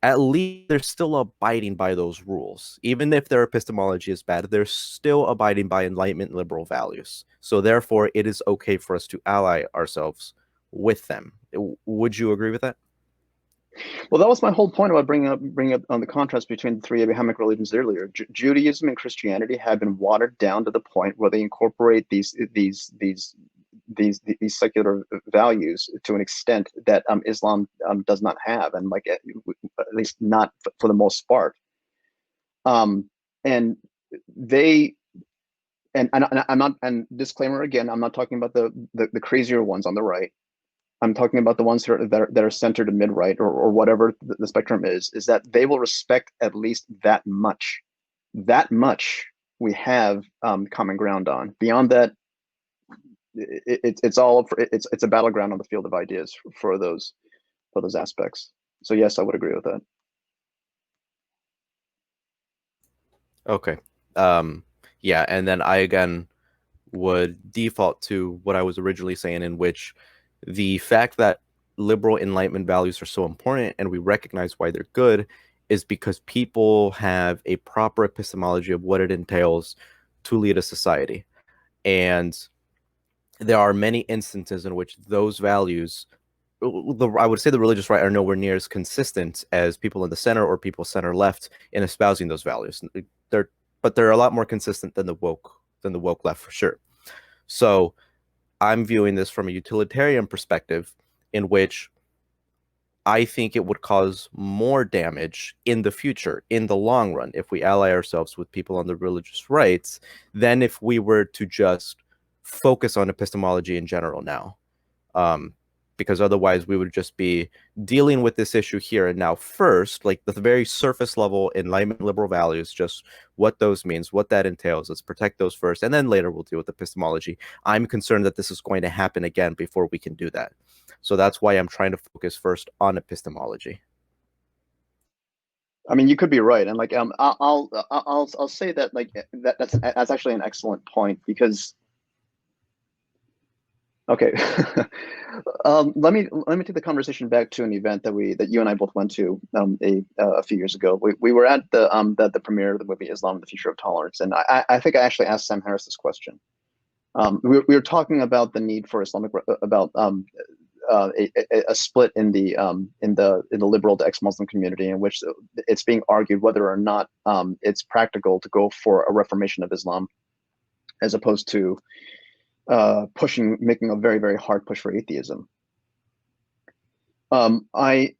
at least they're still abiding by those rules. Even if their epistemology is bad, they're still abiding by Enlightenment liberal values. So therefore, it is okay for us to ally ourselves with them. Would you agree with that? Well, that was my whole point about bringing up on the contrast between the three Abrahamic religions earlier. Judaism and Christianity have been watered down to the point where they incorporate these secular values to an extent that Islam does not have, and at least not for the most part. And they and I'm not, and disclaimer again, I'm not talking about the crazier ones on the right. I'm talking about the ones that are centered to mid-right or whatever the spectrum is that they will respect at least that much we have common ground on. Beyond that, it's all it's a battleground on the field of ideas for those aspects. So yes, I would agree with that. Okay. Yeah, and then I again would default to what I was originally saying, in which the fact that liberal enlightenment values are so important and we recognize why they're good is because people have a proper epistemology of what it entails to lead a society. And there are many instances in which those values, I would say the religious right, are nowhere near as consistent as people in the center or people center left in espousing those values. But they're a lot more consistent than the woke left, for sure. So I'm viewing this from a utilitarian perspective, in which I think it would cause more damage in the future, in the long run, if we ally ourselves with people on the religious rights, than if we were to just focus on epistemology in general now. Because otherwise we would just be dealing with this issue here and now first, like the very surface level enlightenment liberal values, just what those means, what that entails. Let's protect those first, and then later we'll deal with epistemology. I'm concerned that this is going to happen again before we can do that. So that's why I'm trying to focus first on epistemology. I mean, you could be right, and like I'll say that like that's actually an excellent point, because okay. Let me take the conversation back to an event that you and I both went to a few years ago. We were at the premiere of the movie Islam: The Future of Tolerance, and I think I actually asked Sam Harris this question. We were talking about the need for about a split in the liberal to ex-Muslim community, in which it's being argued whether or not it's practical to go for a reformation of Islam, as opposed to making a very, very hard push for atheism. When I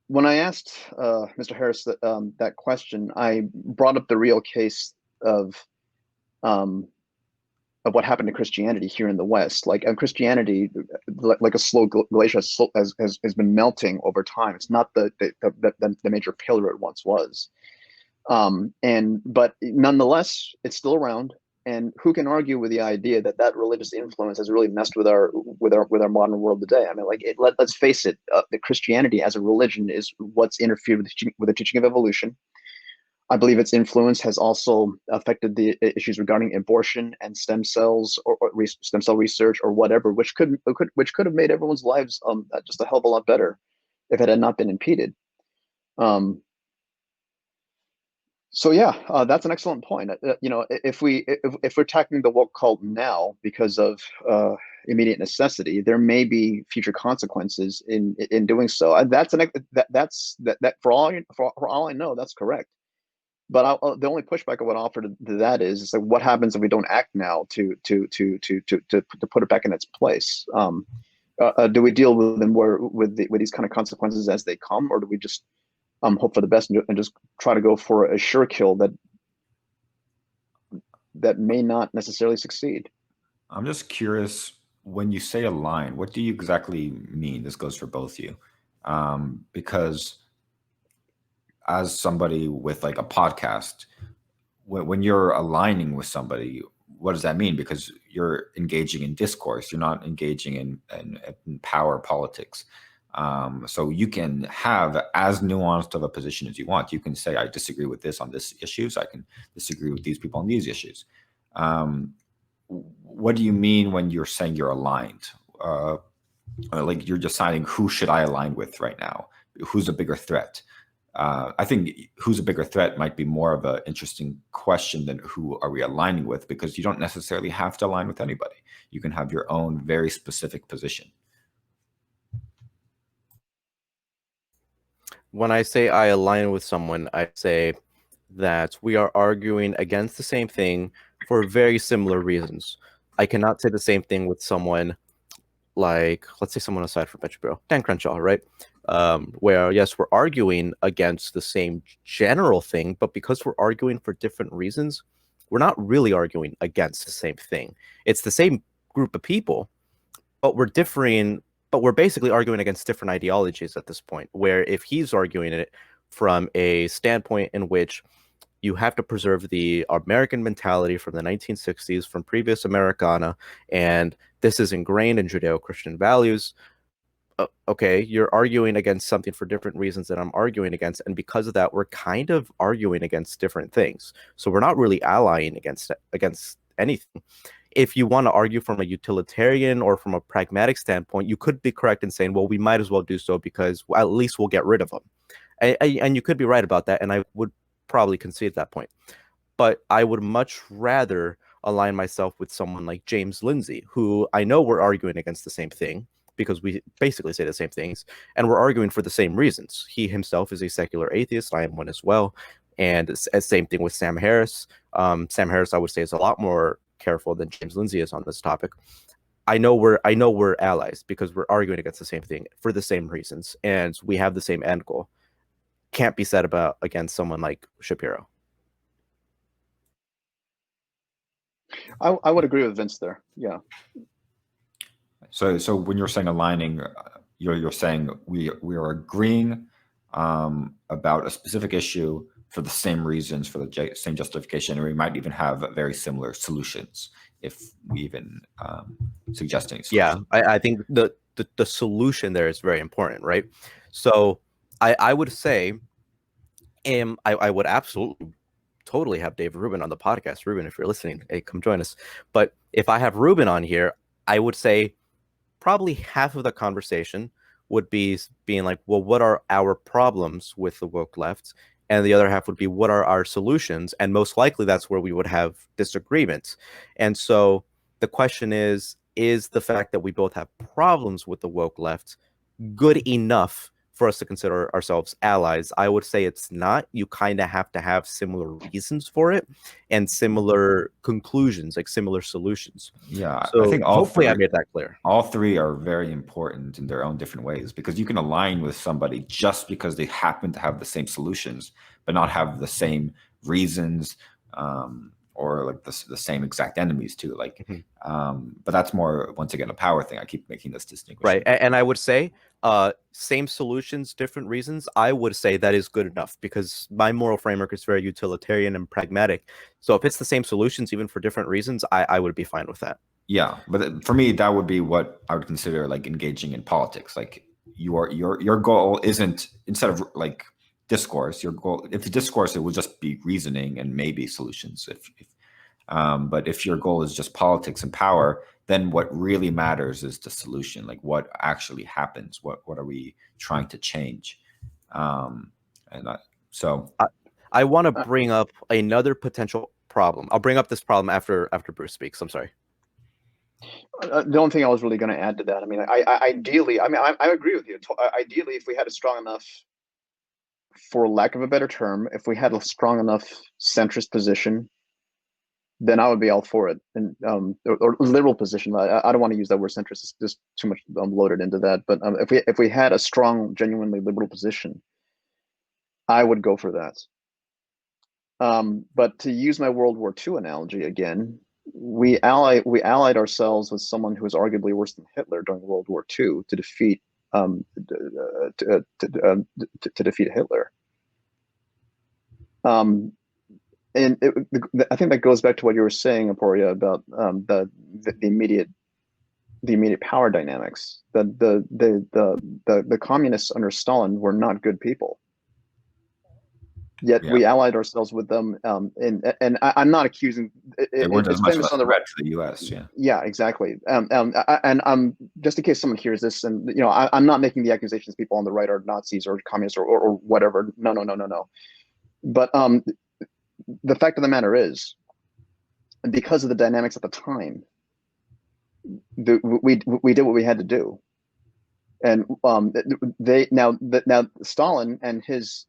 asked Mr. Harris that question, I brought up the real case of what happened to Christianity here in the West. Like Christianity, like a slow glacier, has been melting over time. It's not the major pillar it once was, but nonetheless, it's still around. And who can argue with the idea that religious influence has really messed with our modern world today? I mean, like let's face it, the Christianity as a religion is what's interfered with the teaching of evolution. I believe its influence has also affected the issues regarding abortion and stem cells or stem cell research or whatever, which could have made everyone's lives just a hell of a lot better if it had not been impeded. So yeah, that's an excellent point. If we're tackling the woke cult now because of immediate necessity, there may be future consequences in doing so. That for all I know, that's correct. But the only pushback I would offer to that is like, what happens if we don't act now to put it back in its place? Do we deal with them with these kind of consequences as they come, or do we just hope for the best and just try to go for a sure kill that may not necessarily succeed? I'm just curious, when you say align, what do you exactly mean? This goes for both of you, because as somebody with like a podcast, when you're aligning with somebody, what does that mean? Because you're engaging in discourse, you're not engaging in power politics. So you can have as nuanced of a position as you want. You can say, I disagree with this on this issues. I can disagree with these people on these issues. What do you mean when you're saying you're aligned? Like you're deciding who should I align with right now? Who's a bigger threat? I think who's a bigger threat might be more of an interesting question than who are we aligning with, because you don't necessarily have to align with anybody. You can have your own very specific position. When I say I align with someone, I say that we are arguing against the same thing for very similar reasons. I cannot say the same thing with someone like, let's say someone aside from Benjamin Shapiro, Dan Crenshaw, right? Where, yes, we're arguing against the same general thing, but because we're arguing for different reasons, we're not really arguing against the same thing. It's the same group of people, but we're differing. But we're basically arguing against different ideologies at this point, where if he's arguing it from a standpoint in which you have to preserve the American mentality from the 1960s, from previous Americana, and this is ingrained in Judeo-Christian values. Okay, you're arguing against something for different reasons that I'm arguing against, and because of that, we're kind of arguing against different things. So we're not really allying against anything. If you want to argue from a utilitarian or from a pragmatic standpoint, you could be correct in saying, well, we might as well do so because at least we'll get rid of them. And you could be right about that, and I would probably concede that point. But I would much rather align myself with someone like James Lindsay, who I know we're arguing against the same thing, because we basically say the same things, and we're arguing for the same reasons. He himself is a secular atheist. I am one as well. And same thing with Sam Harris. Sam Harris, I would say, is a lot more careful than James Lindsay is on this topic. I know we're allies because we're arguing against the same thing for the same reasons, and we have the same end goal. Can't be said about against someone like Shapiro. I would agree with Vince there. Yeah. So when you're saying aligning, you're saying we are agreeing about a specific issue for the same reasons, for the same justification, and we might even have very similar solutions if we even suggesting. Yeah, I think the solution there is very important, right? So I would say, I would absolutely totally have David Rubin on the podcast. Rubin, if you're listening, hey, come join us. But if I have Rubin on here, I would say probably half of the conversation would be being like, well, what are our problems with the woke left? And the other half would be, what are our solutions? And most likely that's where we would have disagreements. And so the question is the fact that we both have problems with the woke left good enough for us to consider ourselves allies? I would say it's not. You kind of have to have similar reasons for it and similar conclusions, like similar solutions. Yeah, so I think hopefully I made that clear. All three are very important in their own different ways, because you can align with somebody just because they happen to have the same solutions, but not have the same reasons, or like the same exact enemies too. Like, but that's more, once again, a power thing. I keep making this distinction. Right, and I would say same solutions, different reasons. I would say that is good enough, because my moral framework is very utilitarian and pragmatic. So if it's the same solutions, even for different reasons, I would be fine with that. Yeah, but for me, that would be what I would consider like engaging in politics. Like your goal isn't, instead of like discourse, your goal, if the discourse, it would just be reasoning and maybe solutions. But if your goal is just politics and power, then what really matters is the solution. Like, what actually happens? What are we trying to change? So I want to bring up another potential problem. I'll bring up this problem after Bruce speaks. I'm sorry. The only thing I was really going to add to that, I mean, ideally, I agree with you. Ideally, if we had a strong enough, for lack of a better term, if we had a strong enough centrist position, then I would be all for it. And or liberal position. I don't want to use that word centrist; it's just too much loaded into that. But if we had a strong, genuinely liberal position, I would go for that. But to use my World War II analogy again, we allied ourselves with someone who was arguably worse than Hitler during World War II to defeat defeat Hitler. And I think that goes back to what you were saying, Aporia, about the immediate power dynamics. The communists under Stalin were not good people. Yet we allied ourselves with them, and I'm not accusing. They weren't as much of a threat to the U.S. Yeah. Yeah, exactly. And just in case someone hears this, and I'm not making the accusations people on the right are Nazis or communists or whatever. No. But the fact of the matter is, because of the dynamics at the time, we did what we had to do, and now Stalin and his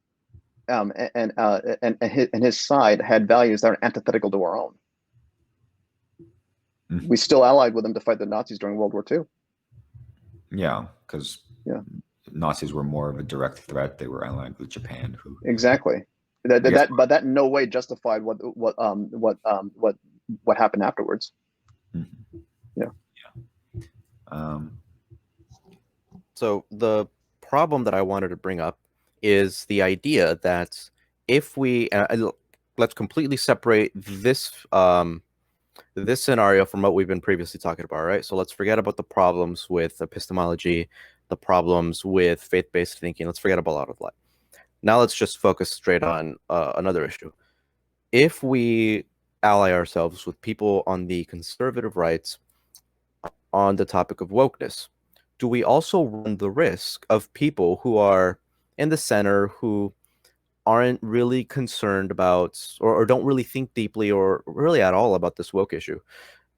his side had values that are antithetical to our own. Mm-hmm. We still allied with them to fight the Nazis during World War II. Yeah, because Nazis were more of a direct threat. They were allied with Japan, who exactly. But that in no way justified what happened afterwards. Mm-hmm. Yeah. So the problem that I wanted to bring up is the idea that if we let's completely separate this this scenario from what we've been previously talking about, right? So let's forget about the problems with epistemology, the problems with faith-based thinking. Let's forget about a lot of that. Now let's just focus straight on another issue. If we ally ourselves with people on the conservative rights on the topic of wokeness, do we also run the risk of people who are in the center who aren't really concerned about or don't really think deeply or really at all about this woke issue?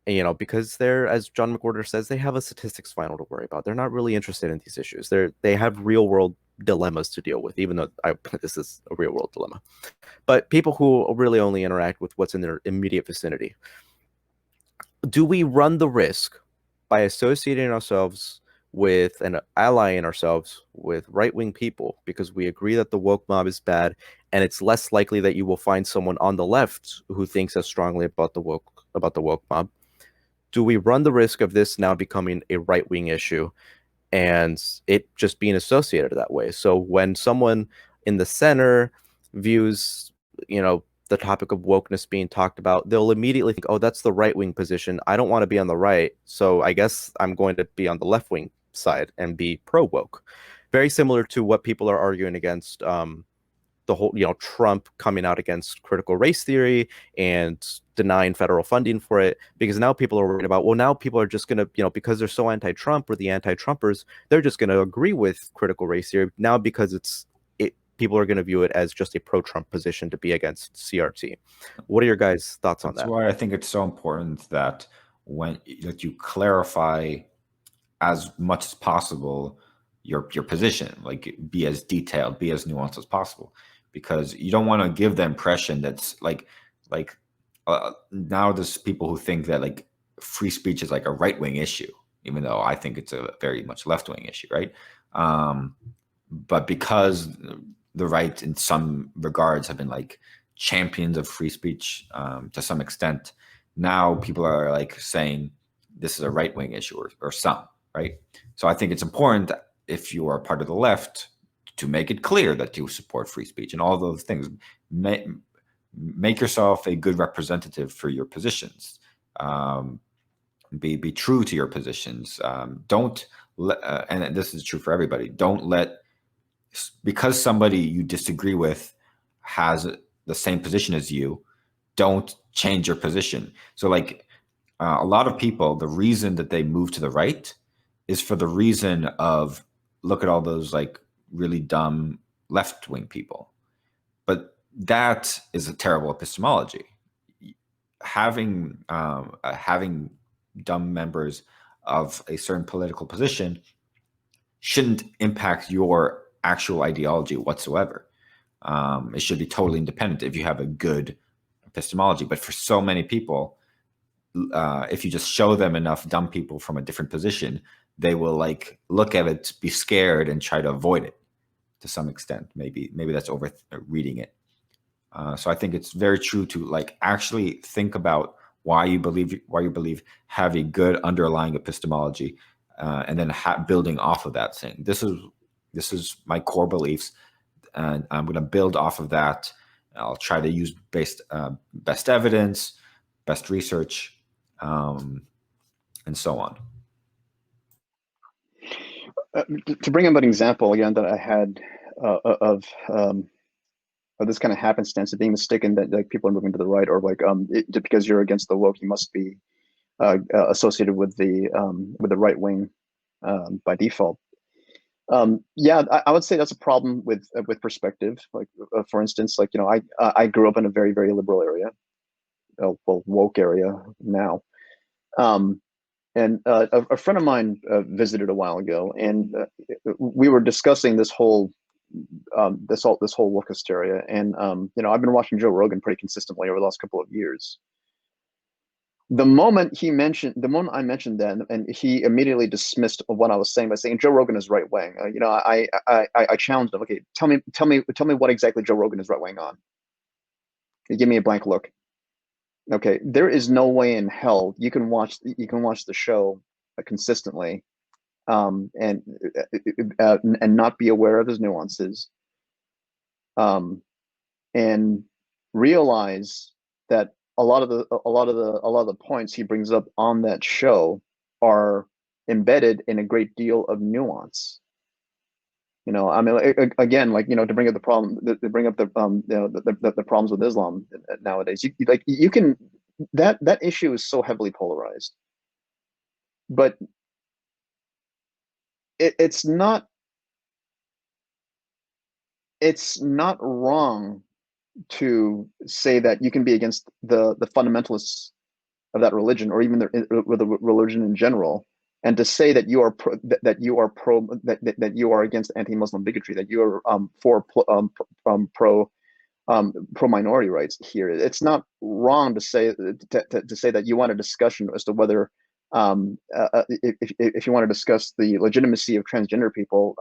And, you know, because they're, as John McWhorter says, they have a statistics final to worry about. They're not really interested in these issues. They have real world dilemmas to deal with, even though this is a real world dilemma. But people who really only interact with what's in their immediate vicinity. Do we run the risk by associating ourselves with and allying ourselves with right-wing people because we agree that the woke mob is bad, and it's less likely that you will find someone on the left who thinks as strongly about the woke mob? Do we run the risk of this now becoming a right-wing issue and it just being associated that way? So when someone in the center views, you know, the topic of wokeness being talked about, they'll immediately think, oh, that's the right-wing position. I don't want to be on the right, so I guess I'm going to be on the left-wing side and be pro-woke. Very similar to what people are arguing against the whole, you know, Trump coming out against critical race theory and denying federal funding for it, because now people are worried about, well, now people are just going to, you know, because they're so anti-Trump or the anti-Trumpers, they're just going to agree with critical race theory now because people are going to view it as just a pro-Trump position to be against CRT. What are your guys' thoughts on that? That's why I think it's so important that that you clarify as much as possible your position, like be as detailed, be as nuanced as possible, because you don't want to give the impression that's like now there's people who think that like free speech is like a right-wing issue, even though I think it's a very much left-wing issue, right? But because the right in some regards have been like champions of free speech to some extent, now people are like saying this is a right-wing issue or some, right? So I think it's important that if you are part of the left to make it clear that you support free speech and all those things. Make yourself a good representative for your positions. Be true to your positions. Don't let, and this is true for everybody, don't let, because somebody you disagree with has the same position as you, don't change your position. So like a lot of people, the reason that they move to the right is for the reason of, look at all those like really dumb left-wing people. But that is a terrible epistemology. Having dumb members of a certain political position shouldn't impact your actual ideology whatsoever. It should be totally independent if you have a good epistemology. But for so many people, if you just show them enough dumb people from a different position, they will like look at it, be scared, and try to avoid it to some extent. Maybe that's over reading it. So I think it's very true to like actually think about why you believe, have a good underlying epistemology, and then building off of that, saying this is my core beliefs, and I'm going to build off of that. I'll try to use best evidence, best research, and so on. To bring up an example again that I had of this kind of happenstance of being mistaken that like people are moving to the right, or like because you're against the woke, you must be associated with the right wing by default. Yeah, I would say that's a problem with perspective. Like for instance, like, you know, I grew up in a very, very liberal area, well, woke area now. And a friend of mine visited a while ago, and we were discussing this whole woke hysteria. And you know, I've been watching Joe Rogan pretty consistently over the last couple of years. The moment I mentioned that, and he immediately dismissed what I was saying by saying Joe Rogan is right wing. You know, I challenged him. Okay, tell me what exactly Joe Rogan is right wing on. He gave me a blank look. Okay, there is no way in hell you can watch the show consistently, and not be aware of his nuances, and realize that a lot of the points he brings up on that show are embedded in a great deal of nuance. I mean, again, to bring up the problem, to bring up the the problems with Islam nowadays. You can that issue is so heavily polarized, but it's not wrong to say that you can be against the fundamentalists of that religion, or even the religion in general, and to say that you are that you are against anti-Muslim bigotry, that you are pro minority rights here. It's not wrong to say that you want a discussion as to whether if you want to discuss the legitimacy of transgender people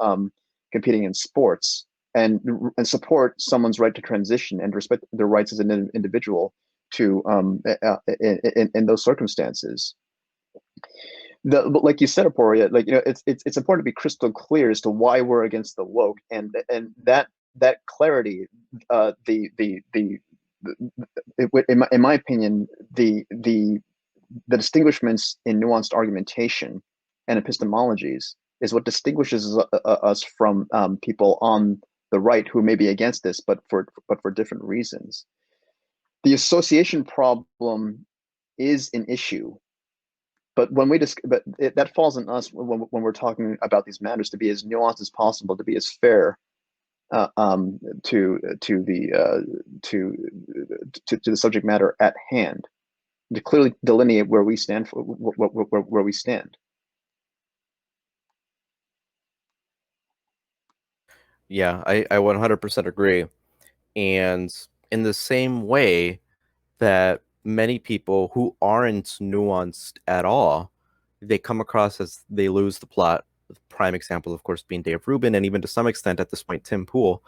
competing in sports, and support someone's right to transition and respect their rights as an individual to in those circumstances. But like you said, Aporia, it's important to be crystal clear as to why we're against the woke, and that clarity, in my opinion, the distinguishments in nuanced argumentation and epistemologies is what distinguishes us from people on the right who may be against this, but for different reasons. The association problem is an issue, but that falls on us when we're talking about these matters to be as nuanced as possible, to be as fair to the subject matter at hand, to clearly delineate where we stand where we stand. Yeah, I 100% agree. And in the same way that many people who aren't nuanced at all, they come across as they lose the plot. The prime example, of course, being Dave Rubin, and even to some extent at this point, Tim Pool.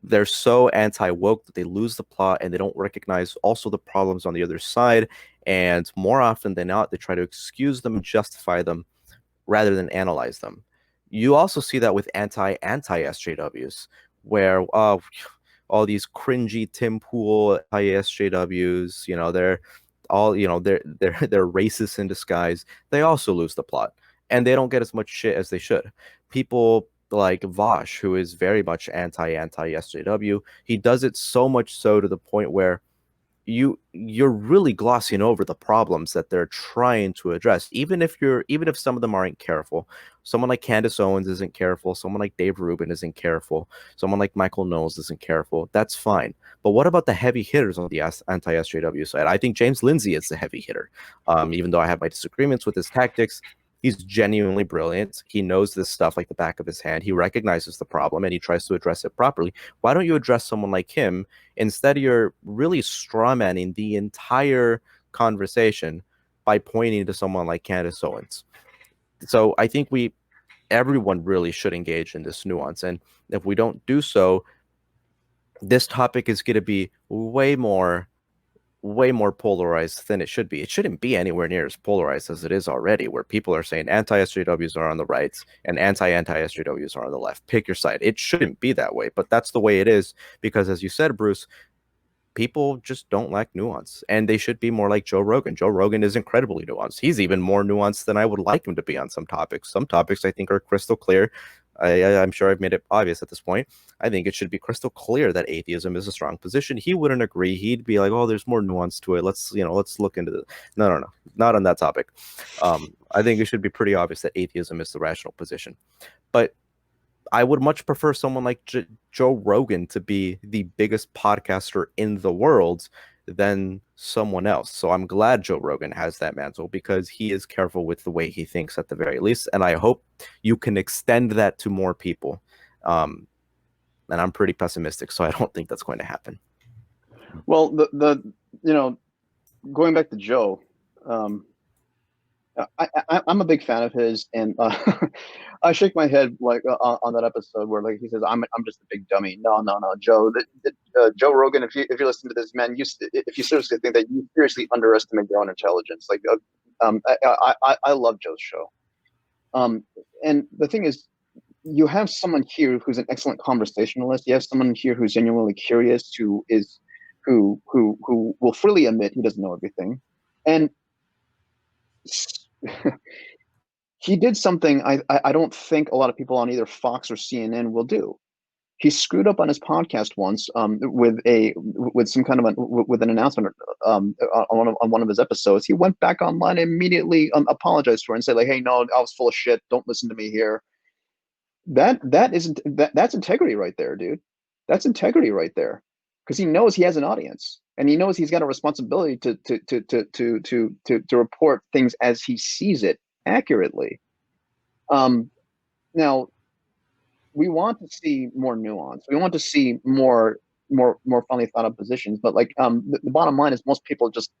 They're so anti-woke that they lose the plot and they don't recognize also the problems on the other side. And more often than not, they try to excuse them and justify them rather than analyze them. You also see that with anti-SJWs, where all these cringy Tim Pool SJWs, they're all, they're racist in disguise. They also lose the plot, and they don't get as much shit as they should. People like Vosh, who is very much anti-SJW, he does it so much so to the point where you're really glossing over the problems that they're trying to address, even if some of them aren't careful. Someone like Candace Owens isn't careful, someone like Dave Rubin isn't careful, someone like Michael Knowles isn't careful. That's fine. But what about the heavy hitters on the anti-SJW side? I think James Lindsay is the heavy hitter. Even though I have my disagreements with his tactics, he's genuinely brilliant. He knows this stuff like the back of his hand. He recognizes the problem and he tries to address it properly. Why don't you address someone like him? Instead, you're really strawmanning the entire conversation by pointing to someone like Candace Owens. So I think everyone really should engage in this nuance. And if we don't do so, this topic is going to be way more polarized than it should be. It shouldn't be anywhere near as polarized as it is already, where people are saying anti-SJWs are on the right and anti-SJWs are on the left. Pick your side. It shouldn't be that way, but that's the way it is because, as you said, Bruce, people just don't lack nuance, and they should be more like Joe Rogan. Joe Rogan is incredibly nuanced. He's even more nuanced than I would like him to be on some topics. Some topics I think are crystal clear. I'm sure I've made it obvious at this point. I think it should be crystal clear that atheism is a strong position. He wouldn't agree. He'd be like, "Oh, there's more nuance to it. Let's look into this." No, not on that topic. I think it should be pretty obvious that atheism is the rational position. But I would much prefer someone like Joe Rogan to be the biggest podcaster in the world than someone else. So I'm glad Joe Rogan has that mantle because he is careful with the way he thinks at the very least. And I hope you can extend that to more people. And I'm pretty pessimistic, so I don't think that's going to happen. Well, going back to Joe, I'm a big fan of his, and I shake my head on that episode where he says, "I'm just a big dummy." No, Joe. Joe Rogan, if you listen to this, man, if you seriously think that, you seriously underestimate your own intelligence. I love Joe's show, and the thing is, you have someone here who's an excellent conversationalist. You have someone here who's genuinely curious, who who will freely admit he doesn't know everything, and he did something I don't think a lot of people on either Fox or CNN will do. He screwed up on his podcast once with some kind of with an announcement on one of his episodes. He went back online and immediately apologized for it and said like, "Hey, no, I was full of shit. Don't listen to me here." That's integrity right there, dude. That's integrity right there, because he knows he has an audience and he knows he's got a responsibility to report things as he sees it accurately. Now, we want to see more nuance. We want to see more finely thought out positions. But like the bottom line is most people just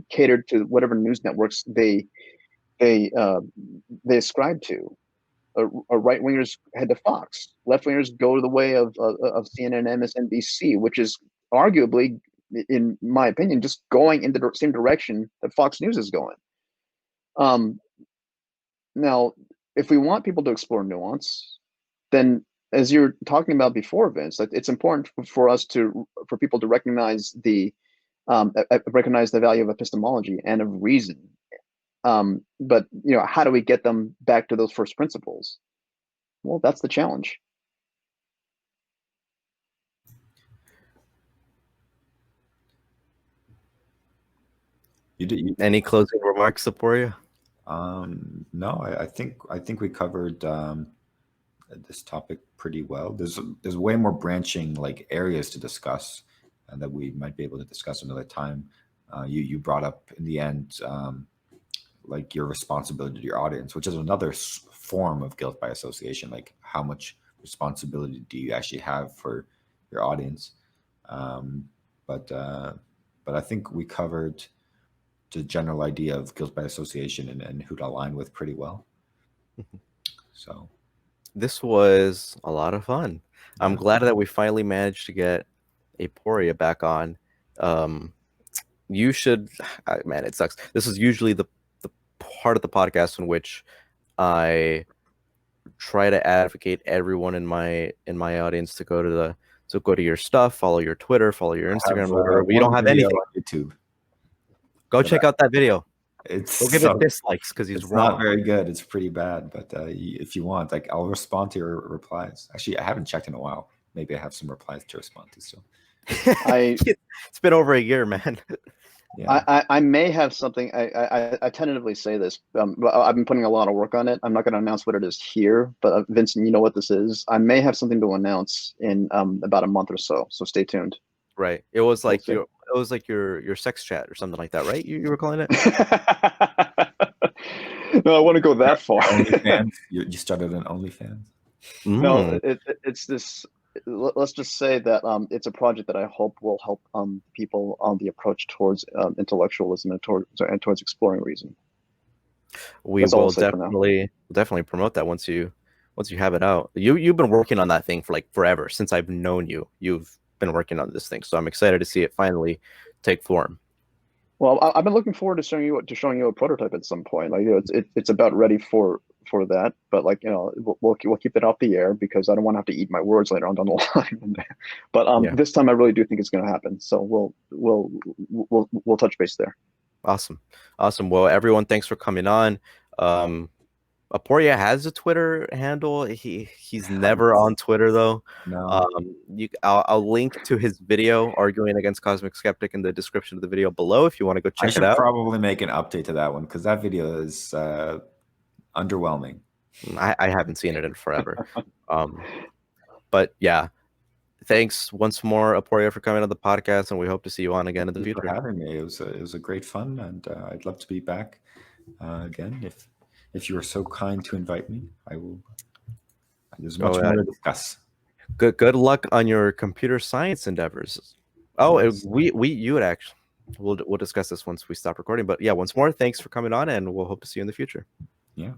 cater to whatever news networks they ascribe to. Right wingers head to Fox. Left wingers go to the way of CNN and MSNBC, which is arguably, in my opinion, just going in the same direction that Fox News is going. Now, if we want people to explore nuance, then as you're talking about before, Vince, it's important for people to recognize the value of epistemology and of reason. But how do we get them back to those first principles? Well, that's the challenge. Any closing remarks, Aporia? No, I think we covered this topic pretty well. There's way more branching like areas to discuss that we might be able to discuss another time. You brought up in the end like your responsibility to your audience, which is another form of guilt by association. Like how much responsibility do you actually have for your audience? But I think we covered the general idea of guilt by association and who to align with pretty well. So this was a lot of fun. I'm glad that we finally managed to get Aporia back on. You should, man, it sucks. This is usually the part of the podcast in which I try to advocate everyone in my audience to go to your stuff, follow your Twitter, follow your Instagram, whatever. We don't have anything on YouTube. Go check out that video. Go give it dislikes because he's wrong. Not very good. It's pretty bad. But if you want, like, I'll respond to your replies. Actually, I haven't checked in a while. Maybe I have some replies to respond to still. It's been over a year, man. Yeah. I may have something. I tentatively say this, but I've been putting a lot of work on it. I'm not going to announce what it is here, but Vincent, you know what this is. I may have something to announce in about a month or so. So stay tuned. Right. It was like your sex chat or something like that, right? You were calling it? No, I want to go that far. OnlyFans? You started an OnlyFans? No, it's this. Let's just say that it's a project that I hope will help people on the approach towards intellectualism and towards exploring reason. We will definitely promote that once you have it out. You've been working on that thing for like forever since I've known you. You've been working on this thing, so I'm excited to see it finally take form. Well, I've been looking forward to showing you a prototype at some point. Like it's about ready for that, but like we'll keep it off the air because I don't want to have to eat my words later on down the line. But this time I really do think it's going to happen. So we'll touch base there. Awesome. Well, everyone, thanks for coming on. Aporia has a Twitter handle. He's never on Twitter though. No. I'll link to his video arguing against Cosmic Skeptic in the description of the video below if you want to go check it out. I should probably make an update to that one because that video is underwhelming. I haven't seen it in forever. But yeah, thanks once more, Aporia, for coming on the podcast, and we hope to see you on again in the future. Thank you for having me. It was a great fun, and I'd love to be back again if you are so kind to invite me. I will. There's much more to discuss. Good luck on your computer science endeavors. Oh, yes. You would actually. We'll discuss this once we stop recording. But yeah, once more, thanks for coming on, and we'll hope to see you in the future. Yeah.